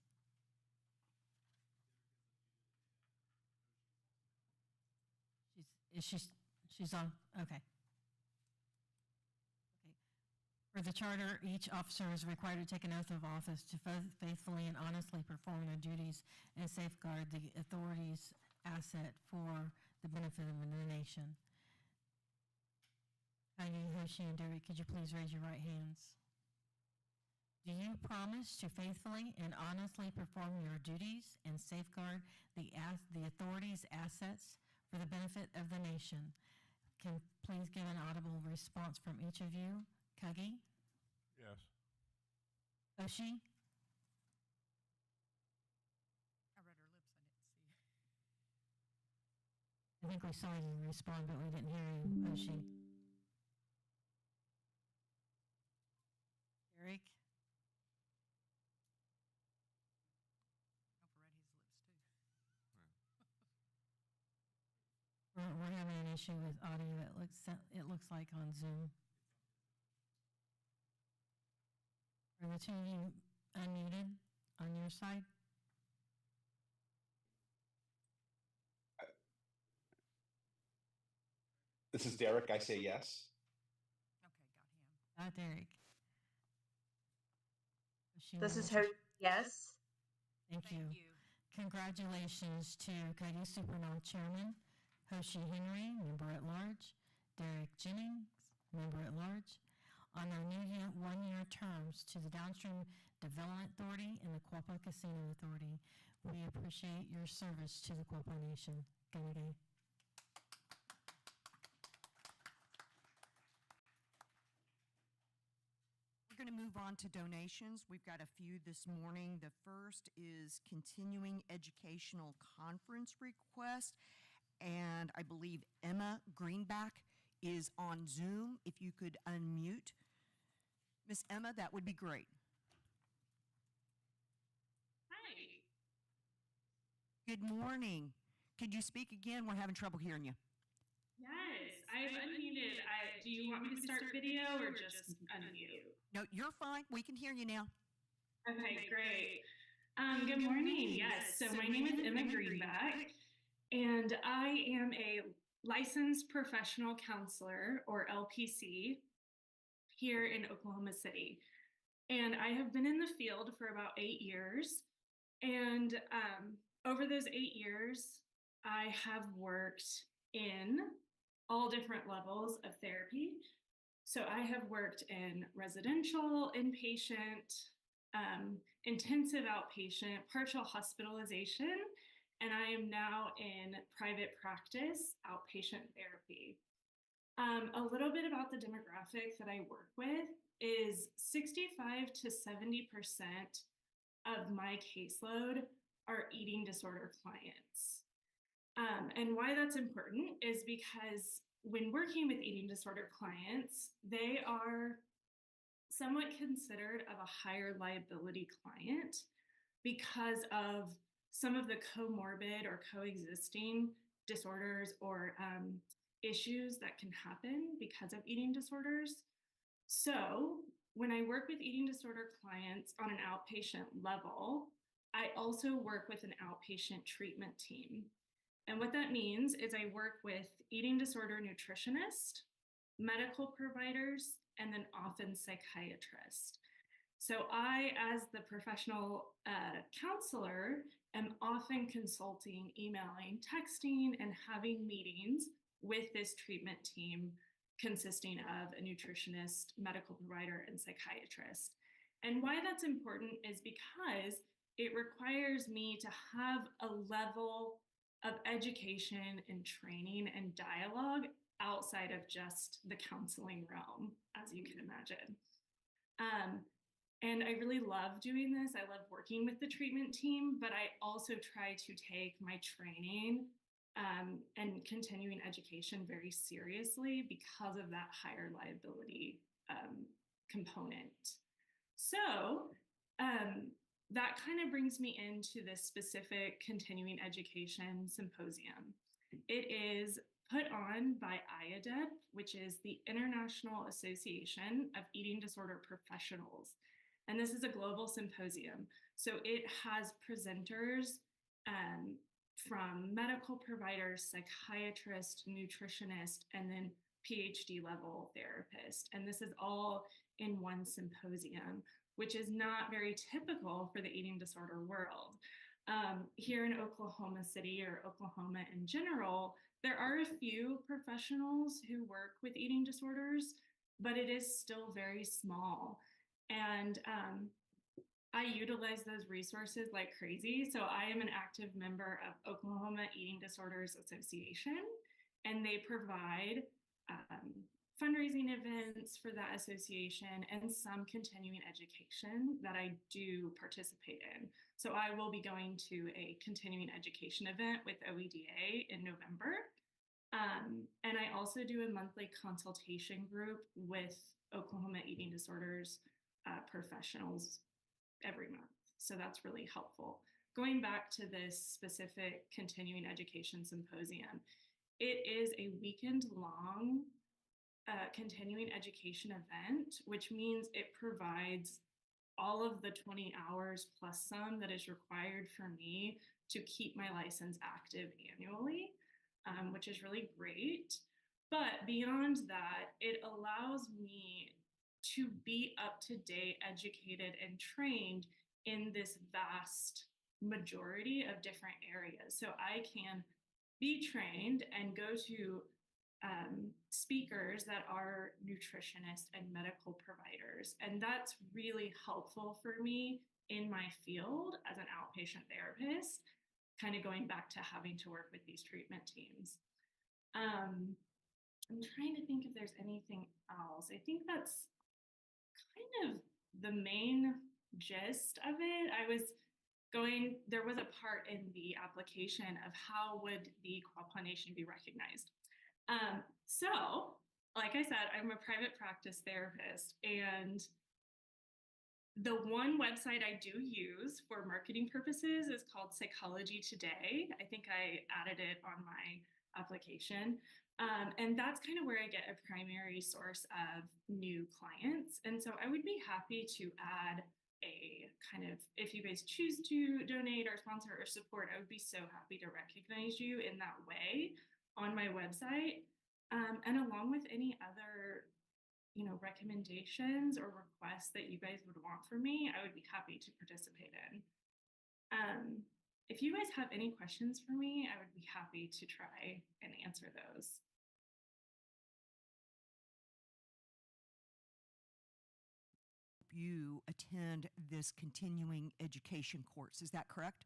She's on, okay. For the charter, each officer is required to take an oath of office to faithfully and honestly perform their duties and safeguard the authority's asset for the benefit of the nation. Heidi, Hoshi, and Derek, could you please raise your right hands? Do you promise to faithfully and honestly perform your duties and safeguard the authority's assets for the benefit of the nation? Can please give an audible response from each of you? Cuggy? Yes. I Hoshi? read her lips, I didn't see. I think we saw you respond, but we didn't hear you, Hoshi. Derek? I read his lips too. We're having an issue with audio, it looks like on Zoom. Are the two of you unmuted on your side? This is Derek. I say yes. Okay, got him. Derek. This is her. Yes. Thank you. Congratulations to Cuggy Supernaw, Chairman, Hoshi Henry, Member at Large, Derek Jennings, Member at Large, on their new 1-year terms to the Downstream Development Authority and the Quapaw Casino Authority. We appreciate your service to the Quapaw Nation. Gallagher. We're going to move on to donations. We've got a few this morning. The first is continuing educational conference request, and I believe Emma Greenback is on Zoom. If you could unmute Miss Emma, that would be great. Hi. Good morning. Could you speak again? We're having trouble hearing you. Yes, I've unmuted. Do do you want me to start video or just unmute? No, you're fine. We can hear you now. Okay, great. Good morning. Yes, so my name is Emma Greenback, and I am a licensed professional counselor, or LPC, here in Oklahoma City. And I have been in the field for about 8 years. And over those 8 years, I have worked in all different levels of therapy. So I have worked in residential, inpatient, intensive outpatient, partial hospitalization, and I am now in private practice, outpatient therapy. A little bit about the demographic that I work with is 65 to 70% of my caseload are eating disorder clients. And why that's important is because when working with eating disorder clients, they are somewhat considered of a higher liability client because of some of the comorbid or coexisting disorders or issues that can happen because of eating disorders. So when I work with eating disorder clients on an outpatient level, I also work with an outpatient treatment team. And what that means is I work with eating disorder nutritionists, medical providers, and then often psychiatrists. So I, as the professional counselor, am often consulting, emailing, texting, and having meetings with this treatment team consisting of a nutritionist, medical provider, and psychiatrist. And why that's important is because it requires me to have a level of education and training and dialogue outside of just the counseling realm, as you can imagine. And I really love doing this. I love working with the treatment team, but I also try to take my training and continuing education very seriously because of that higher liability component. So that kind of brings me into this specific continuing education symposium. It is put on by IADEP, which is the International Association of Eating Disorder Professionals. And this is a global symposium. So it has presenters from medical providers, psychiatrists, nutritionists, and then PhD level therapists. And this is all in one symposium, which is not very typical for the eating disorder world. Here in Oklahoma City or Oklahoma in general, there are a few professionals who work with eating disorders, but it is still very small. And I utilize those resources like crazy. So I am an active member of Oklahoma Eating Disorders Association, and they provide fundraising events for that association and some continuing education that I do participate in. So I will be going to a continuing education event with OEDA in November. And I also do a monthly consultation group with Oklahoma Eating Disorders professionals every month. So that's really helpful. Going back to this specific continuing education symposium, it is a weekend-long continuing education event, which means it provides all of the 20 hours plus some that is required for me to keep my license active annually, which is really great. But beyond that, it allows me to be up to date, educated, and trained in this vast majority of different areas. So I can be trained and go to speakers that are nutritionists and medical providers. And that's really helpful for me in my field as an outpatient therapist, kind of going back to having to work with these treatment teams. I'm trying to think if there's anything else. I think that's kind of the main gist of it. There was a part in the application of how would the Quapaw Nation be recognized. So, like I said, I'm a private practice therapist, and the one website I do use for marketing purposes is called Psychology Today. I think I added it on my application. And that's kind of where I get a primary source of new clients. And so I would be happy to add a kind of, if you guys choose to donate or sponsor or support, I would be so happy to recognize you in that way on my website. And along with any other, recommendations or requests that you guys would want from me, I would be happy to participate in. If you guys have any questions for me, I would be happy to try and answer those. You attend this continuing education course, is that correct?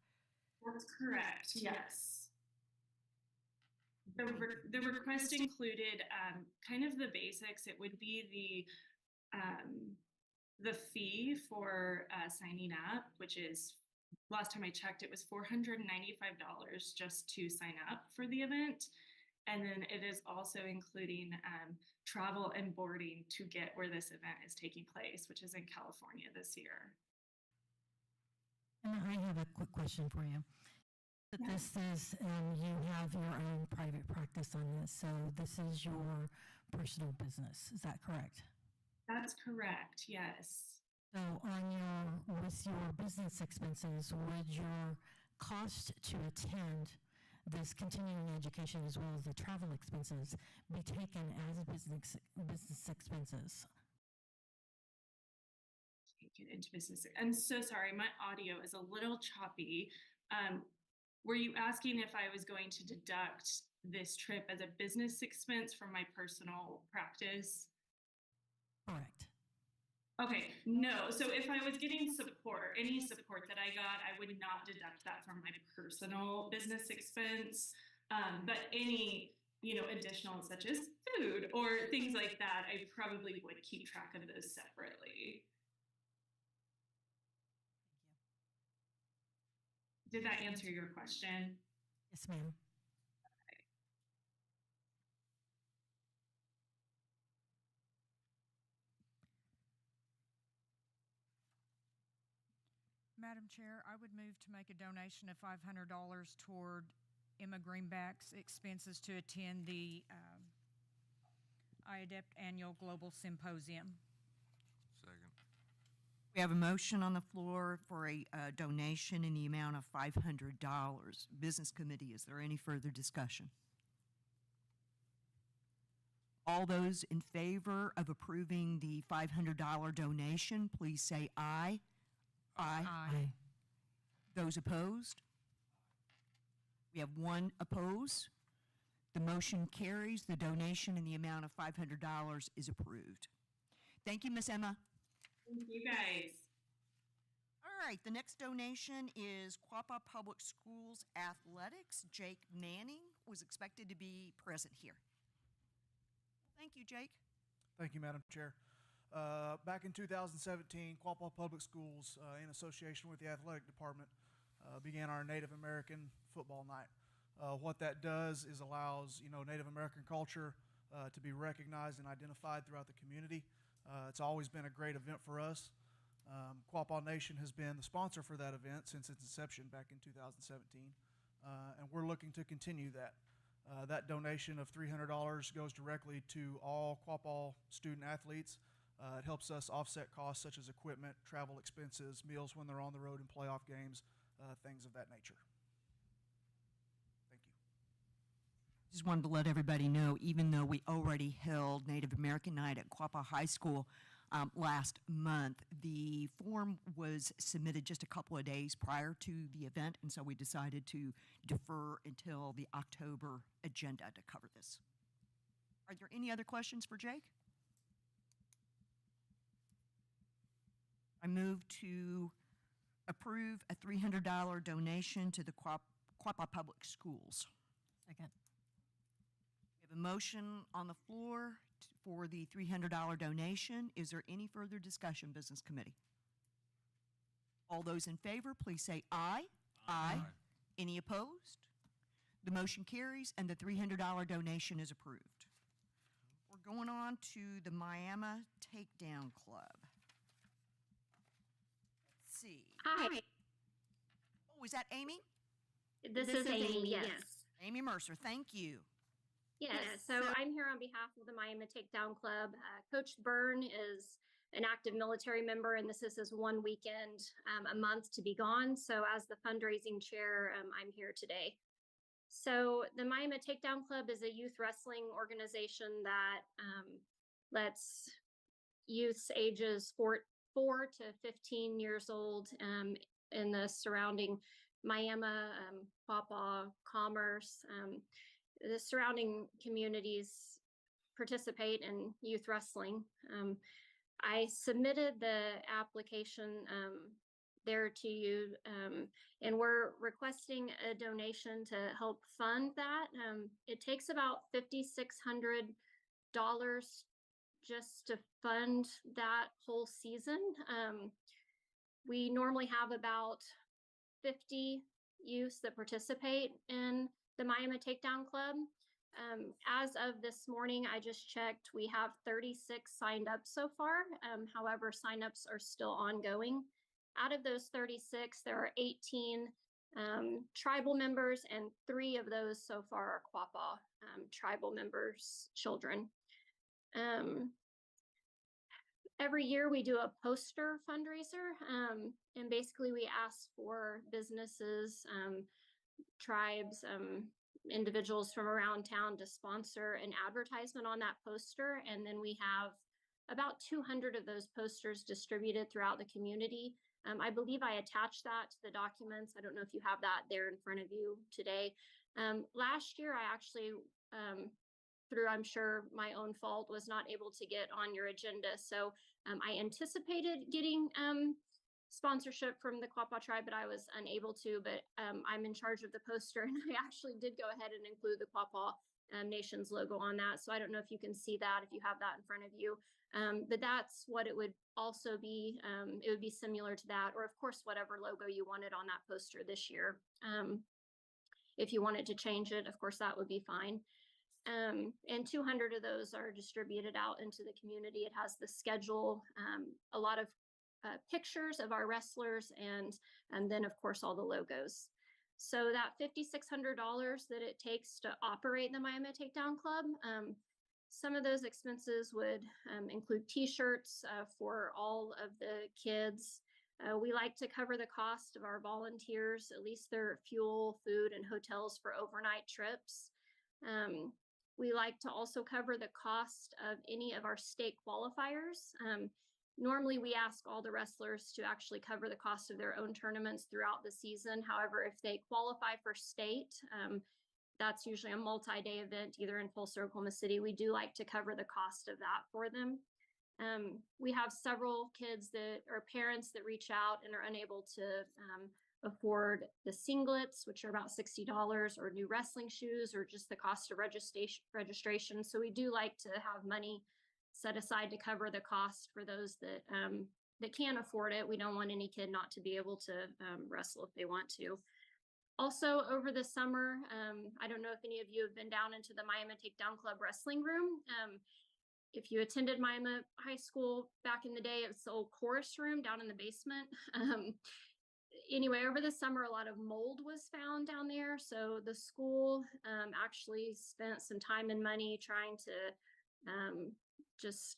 That's correct, yes. The request included kind of the basics. It would be the fee for signing up, which is, last time I checked, it was $495 just to sign up for the event. And then it is also including travel and boarding to get where this event is taking place, which is in California this year. And I have a quick question for you. This is, you have your own private practice on this, so this is your personal business. Is that correct? That's correct, yes. So with your business expenses, would your cost to attend this continuing education as well as the travel expenses be taken as business expenses? Take it into business. I'm so sorry, my audio is a little choppy. Were you asking if I was going to deduct this trip as a business expense from my personal practice? Correct. Okay, no. So if I was getting support, any support that I got, I would not deduct that from my personal business expense. But any, additional, such as food or things like that, I probably would keep track of those separately. Did that answer your question? Yes, ma'am. Madam Chair, I would move to make a donation of $500 toward Emma Greenback's expenses to attend the IADEPT Annual Global Symposium. Second. We have a motion on the floor for a donation in the amount of $500. Business Committee, is there any further discussion? All those in favor of approving the $500 donation, please say aye. Aye. Aye. Those opposed? We have one opposed. The motion carries. The donation in the amount of $500 is approved. Thank you, Miss Emma. Thank you, guys. All right, the next donation is Quapaw Public Schools Athletics. Jake Manning was expected to be present here. Thank you, Jake. Thank you, Madam Chair. Back in 2017, Quapaw Public Schools, in association with the athletic department, began our Native American football night. What that does is allows Native American culture to be recognized and identified throughout the community. It's always been a great event for us. Quapaw Nation has been the sponsor for that event since its inception back in 2017, and we're looking to continue that. That donation of $300 goes directly to all Quapaw student athletes. It helps us offset costs such as equipment, travel expenses, meals when they're on the road in playoff games, things of that nature. Thank you. Just wanted to let everybody know, even though we already held Native American Night at Quapaw High School last month, the form was submitted just a couple of days prior to the event, and so we decided to defer until the October agenda to cover this. Are there any other questions for Jake? I move to approve a $300 donation to the Quapaw Public Schools. Second. We have a motion on the floor for the $300 donation. Is there any further discussion, Business Committee? All those in favor, please say aye. Aye. Any opposed? The motion carries and the $300 donation is approved. We're going on to the Miami Takedown Club. Let's see. Hi. Oh, is that Amy? This is Amy, yes. Amy Mercer, thank you. Yes, so I'm here on behalf of the Miami Takedown Club. Coach Byrne is an active military member, and this is his one weekend a month to be gone. So, as the fundraising chair, I'm here today. So, the Miami Takedown Club is a youth wrestling organization that lets youths ages 4 to 15 years old in the surrounding Miami, Quapaw, Commerce, the surrounding communities participate in youth wrestling. I submitted the application there to you, and we're requesting a donation to help fund that. It takes about $5,600 just to fund that whole season. We normally have about 50 youths that participate in the Miami Takedown Club. As of this morning, I just checked, we have 36 signed up so far. However, signups are still ongoing. Out of those 36, there are 18 tribal members, and 3 of those so far are Quapaw tribal members' children. Every year we do a poster fundraiser, and basically we ask for businesses, tribes, individuals from around town to sponsor an advertisement on that poster. And then we have about 200 of those posters distributed throughout the community. I believe I attached that to the documents. I don't know if you have that there in front of you today. Last year, I actually, through, I'm sure, my own fault, was not able to get on your agenda. So I anticipated getting sponsorship from the Quapaw tribe, but I was unable to. But I'm in charge of the poster, and I actually did go ahead and include the Quapaw Nation's logo on that. So I don't know if you can see that, if you have that in front of you. But that's what it would also be. It would be similar to that, or of course, whatever logo you wanted on that poster this year. If you wanted to change it, of course, that would be fine. And 200 of those are distributed out into the community. It has the schedule, a lot of pictures of our wrestlers, and then, of course, all the logos. So that $5,600 that it takes to operate the Miami Takedown Club, some of those expenses would include T-shirts for all of the kids. We like to cover the cost of our volunteers, at least their fuel, food, and hotels for overnight trips. We like to also cover the cost of any of our state qualifiers. Normally, we ask all the wrestlers to actually cover the cost of their own tournaments throughout the season. However, if they qualify for state, that's usually a multi-day event, either in Tulsa or Oklahoma City. We do like to cover the cost of that for them. We have several kids that are parents that reach out and are unable to afford the singlets, which are about $60, or new wrestling shoes, or just the cost of registration. So we do like to have money set aside to cover the cost for those that that can't afford it. We don't want any kid not to be able to wrestle if they want to. Also, over the summer, I don't know if any of you have been down into the Miami Takedown Club wrestling room. If you attended Miami High School back in the day, it was the old chorus room down in the basement. Anyway, over the summer, a lot of mold was found down there. So the school actually spent some time and money trying to just,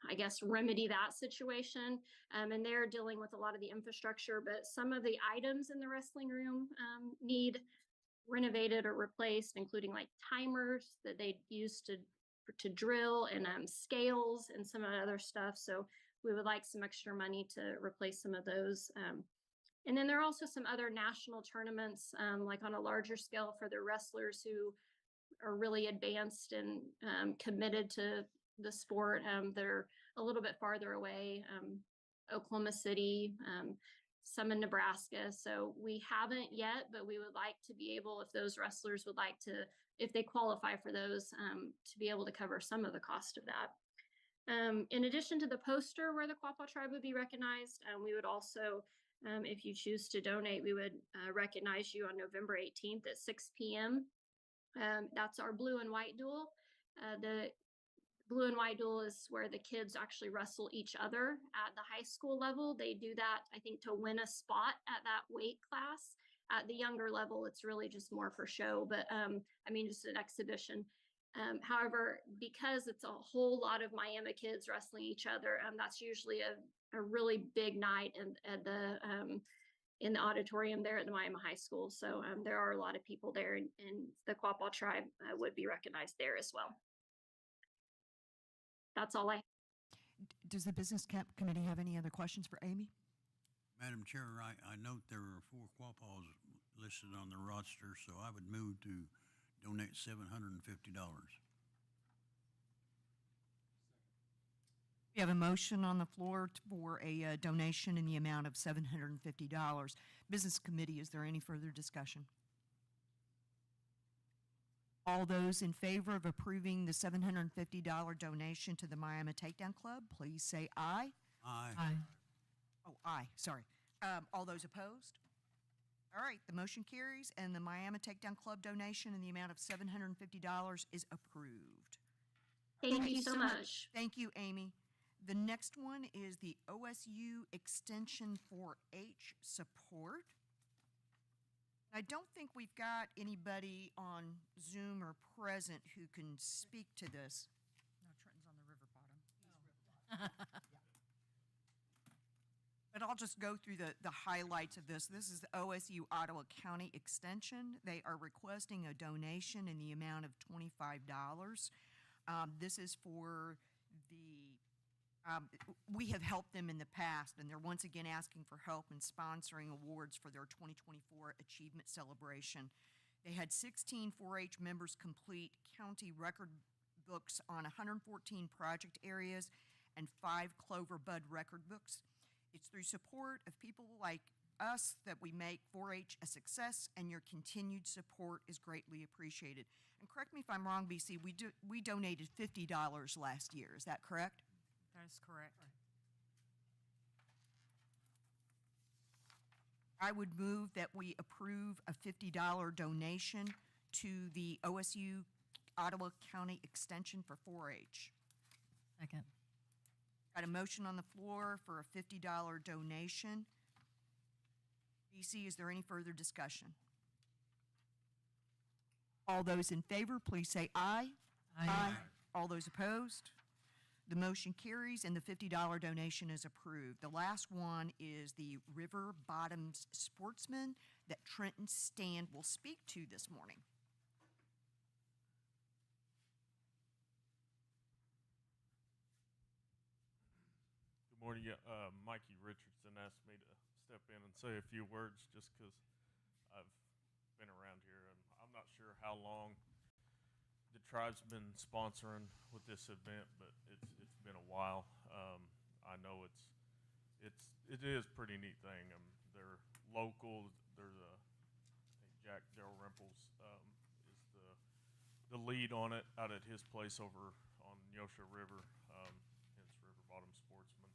I guess, remedy that situation. And they're dealing with a lot of the infrastructure, but some of the items in the wrestling room need renovated or replaced, including like timers that they used to drill, and scales and some other stuff. So we would like some extra money to replace some of those. And then there are also some other national tournaments, like on a larger scale for the wrestlers who are really advanced and committed to the sport. They're a little bit farther away, Oklahoma City, some in Nebraska. So we haven't yet, but we would like to be able, if those wrestlers would like to, if they qualify for those, to be able to cover some of the cost of that. In addition to the poster where the Quapaw tribe would be recognized, we would also, if you choose to donate, we would recognize you on November 18th at 6 p.m. That's our blue and white duel. The blue and white duel is where the kids actually wrestle each other at the high school level. They do that, I think, to win a spot at that weight class. At the younger level, it's really just more for show, but I mean, just an exhibition. However, because it's a whole lot of Miami kids wrestling each other, that's usually a really big night in the auditorium there at the Miami High School. So there are a lot of people there, and the Quapaw tribe would be recognized there as well. That's all I. Does the business committee have any other questions for Amy? Madam Chair, I note there are 4 Quapaws listed on the roster, so I would move to donate $750. We have a motion on the floor for a donation in the amount of $750. Business committee, is there any further discussion? All those in favor of approving the $750 donation to the Miami Takedown Club, please say aye. Aye. Aye. Oh, aye, sorry. All those opposed? All right, the motion carries, and the Miami Takedown Club donation in the amount of $750 is approved. Thank you so much. Thank you, Amy. The next one is the OSU Extension 4-H support. I don't think we've got anybody on Zoom or present who can speak to this. No, Trenton's on the river bottom. But I'll just go through the highlights of this. This is the OSU Ottawa County Extension. They are requesting a donation in the amount of $25. This is for we have helped them in the past, and they're once again asking for help in sponsoring awards for their 2024 Achievement Celebration. They had 16 4-H members complete county record books on 114 project areas and 5 Clover Bud record books. It's through support of people like us that we make 4-H a success, and your continued support is greatly appreciated. And correct me if I'm wrong, BC, we donated $50 last year. Is that correct? That is correct. I would move that we approve a $50 donation to the OSU Ottawa County Extension for 4-H. Second. Got a motion on the floor for a $50 donation. BC, is there any further discussion? All those in favor, please say aye. Aye. All those opposed? The motion carries, and the $50 donation is approved. The last one is the River Bottoms Sportsman that Trenton Stand will speak to this morning. Good morning. Mikey Richardson asked me to step in and say a few words just because I've been around here, and I'm not sure how long the tribe's been sponsoring with this event, but it's been a while. I know it is a pretty neat thing. They're local. There's I think Jack Del Rimples is the lead on it out at his place over on Neosha River, hence River Bottom Sportsman.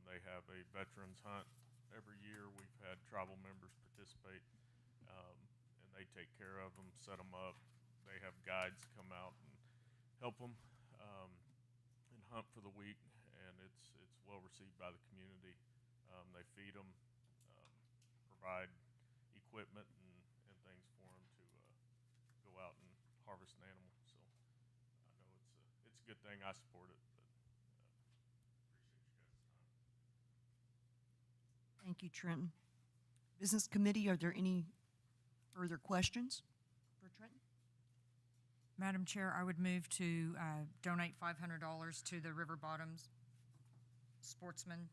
They have a veterans hunt every year. We've had tribal members participate, and they take care of them, set them up. They have guides come out and help them and hunt for the week, and it's well received by the community. They feed them, provide equipment and things for them to go out and harvest an animal. So I know it's a good thing. I support it, but appreciate you guys' time. Thank you, Trenton. Business Committee, are there any further questions for Trenton? Madam Chair, I would move to donate $500 to the River Bottoms Sportsman.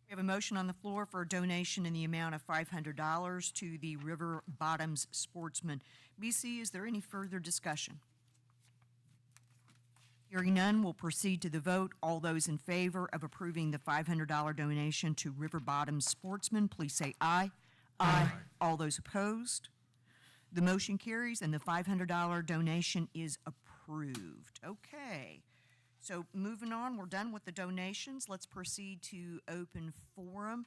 We have a motion on the floor for a donation in the amount of $500 to the River Bottoms Sportsman. BC, is there any further discussion? Hearing none, we'll proceed to the vote. All those in favor of approving the $500 donation to River Bottoms Sportsman, please say aye. Aye. All those opposed? The motion carries, and the $500 donation is approved. Okay. So moving on, we're done with the donations. Let's proceed to open forum.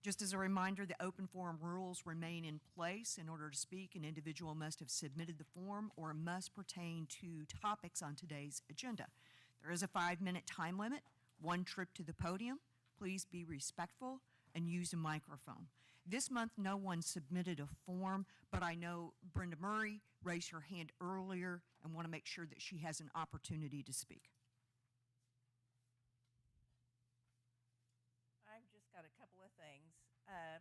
Just as a reminder, the open forum rules remain in place. In order to speak, an individual must have submitted the form or must pertain to topics on today's agenda. There is a 5-minute time limit, 1 trip to the podium. Please be respectful and use a microphone. This month, no one submitted a form, but I know Brenda Murray raised her hand earlier and want to make sure that she has an opportunity to speak. I've just got a couple of things. I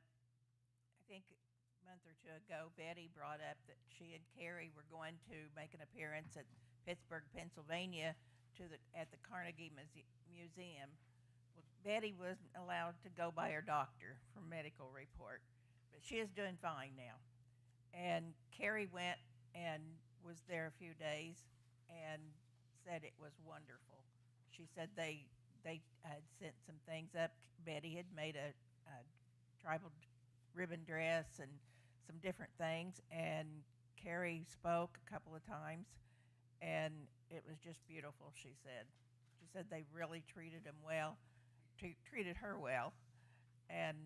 think a month or two ago, Betty brought up that she and Carrie were going to make an appearance at Pittsburgh, Pennsylvania, at the Carnegie Museum. Well, Betty wasn't allowed to go by her doctor for medical report, but she is doing fine now. And Carrie went and was there a few days and said it was wonderful. She said they had sent some things up. Betty had made a tribal ribbon dress and some different things, and Carrie spoke a couple of times, and it was just beautiful, she said. She said they really treated them well, treated her well, and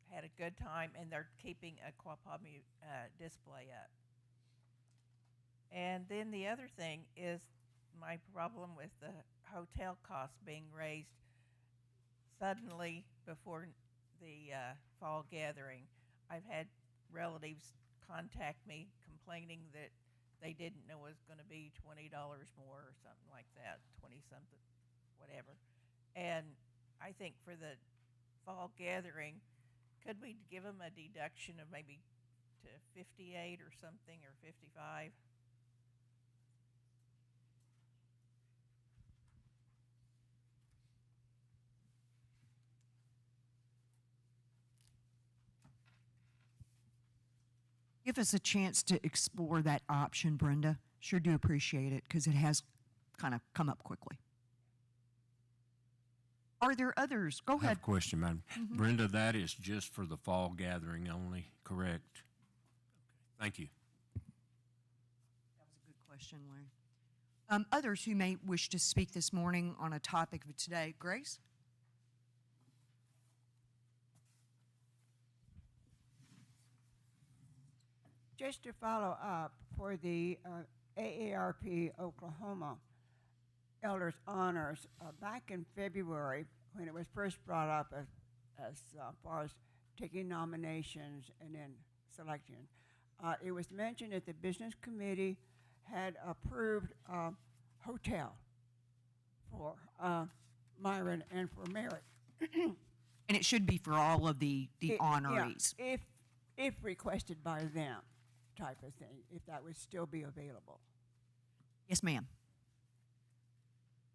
had a good time, and they're keeping a Quapaw display up. And then the other thing is my problem with the hotel costs being raised suddenly before the fall gathering. I've had relatives contact me complaining that they didn't know it was going to be $20 more or something like that, 20-something, whatever. And I think for the fall gathering, could we give them a deduction of maybe to 58 or something, or 55? Give us a chance to explore that option, Brenda. Sure do appreciate it, because it has kind of come up quickly. Are there others? Go I have ahead. a question, Madam. Brenda, that is just for the fall gathering only, correct? Thank you. That was a good question, Larry. Others who may wish to speak this morning on a topic of today. Grace? Just to follow up for the AARP Oklahoma Elders Honors, back in February, when it was first brought up as far as taking nominations and then selection, it was mentioned that the business committee had approved a hotel for Myron and for Merritt. And it should be for all of the honorees. Yeah, if requested by them, type of thing, if that would still be available. Yes, ma'am.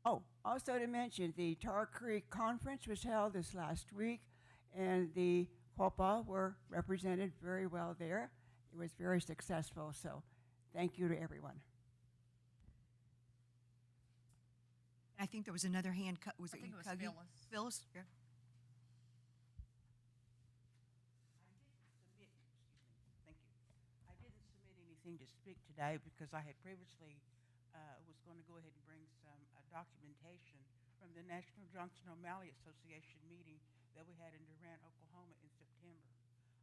Oh, also to mention, the Tar Creek Conference was held this last week, and the Quapaw were represented very well there. It was very successful, so thank you to everyone. I think there was another hand cut. Was it you, was Cuggy? Phyllis. Phyllis? Yeah. I didn't submit anything to speak today because I had previously was going to go ahead and bring some documentation from the National Johnson O'Malley Association meeting that we had in Durant, Oklahoma in September.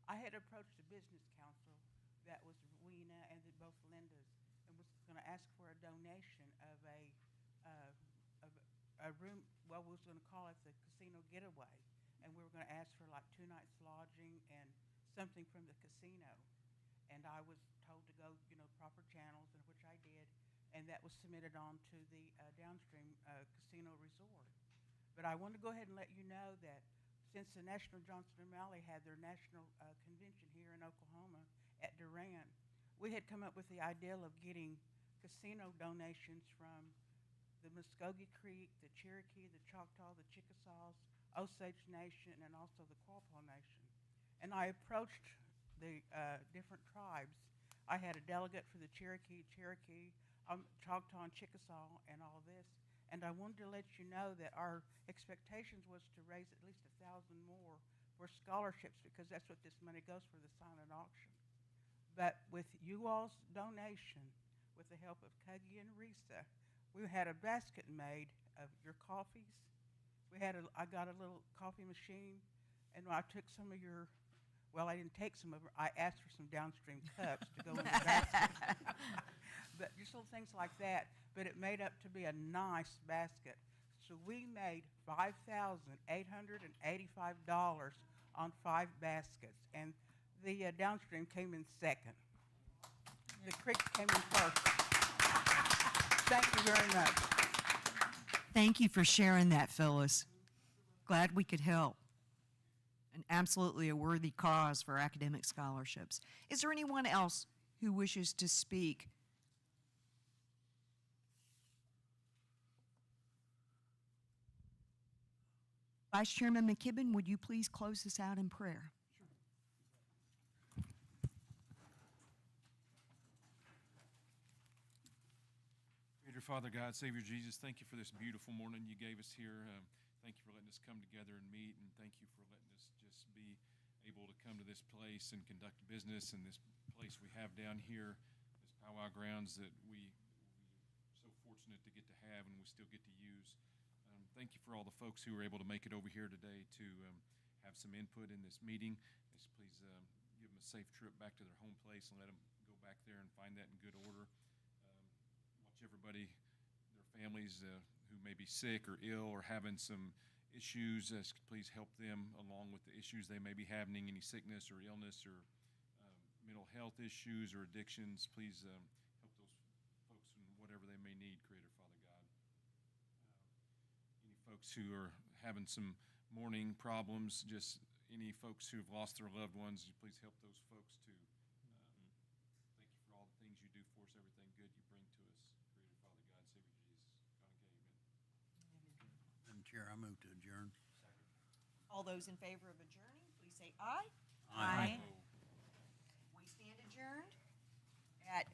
I had approached the business council, that was Rowena and both Lindas, and was going to ask for a donation of a room, well, we was going to call it the casino getaway, and we were going to ask for like 2 nights lodging and something from the casino. And I was told to go, proper channels, and which I did, and that was submitted on to the downstream casino resort. But I want to go ahead and let you know that since the National Johnson O'Malley had their national convention here in Oklahoma at Durant, we had come up with the idea of getting casino donations from the Muskogee Creek, the Cherokee, the Choctaw, the Chickasaws, Osage Nation, and also the Quapaw Nation. And I approached the different tribes. I had a delegate for the Cherokee, Choctaw, and Chickasaw, and all of this. And I wanted to let you know that our expectations was to raise at least 1,000 more for scholarships, because that's what this money goes for, the silent auction. But with you all's donation, with the help of Cuggy and Risa, we had a basket made of your coffees. I got a little coffee machine, and I took some of your, well, I didn't take some of it. I asked for some downstream cups to go in the basket. But just little things like that. But it made up to be a nice basket. So we made $5,885 on 5 baskets, and the downstream came in second. The creek came in first. Thank you very much. Thank you for sharing that, Phyllis. Glad we could help. And absolutely a worthy cause for academic scholarships. Is there anyone else who wishes to speak? Vice Chairman McKibben, would you please close us out in prayer? Dear Father God, Savior Jesus, thank you for this beautiful morning you gave us here. Thank you for letting us come together and meet, and thank you for letting us just be able to come to this place and conduct business in this place we have down here, this powwow grounds that we're so fortunate to get to have and we still get to use. Thank you for all the folks who were able to make it over here today to have some input in this meeting. Just please give them a safe trip back to their home place and let them go back there and find that in good order. Watch everybody, their families who may be sick or ill or having some issues, please help them along with the issues they may be having, any sickness or illness or mental health issues or addictions. Please help those folks in whatever they may need, Creator Father God. Any folks who are having some mourning problems, just any folks who have lost their loved ones, please help those folks too. Thank you for all the things you do for us, everything good you bring to us, Creator Father God, Savior Jesus. Amen. Madam Chair, I move to adjourn. All those in favor of adjourning, please say aye. Aye. We stand adjourned at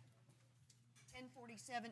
10:47 a.m.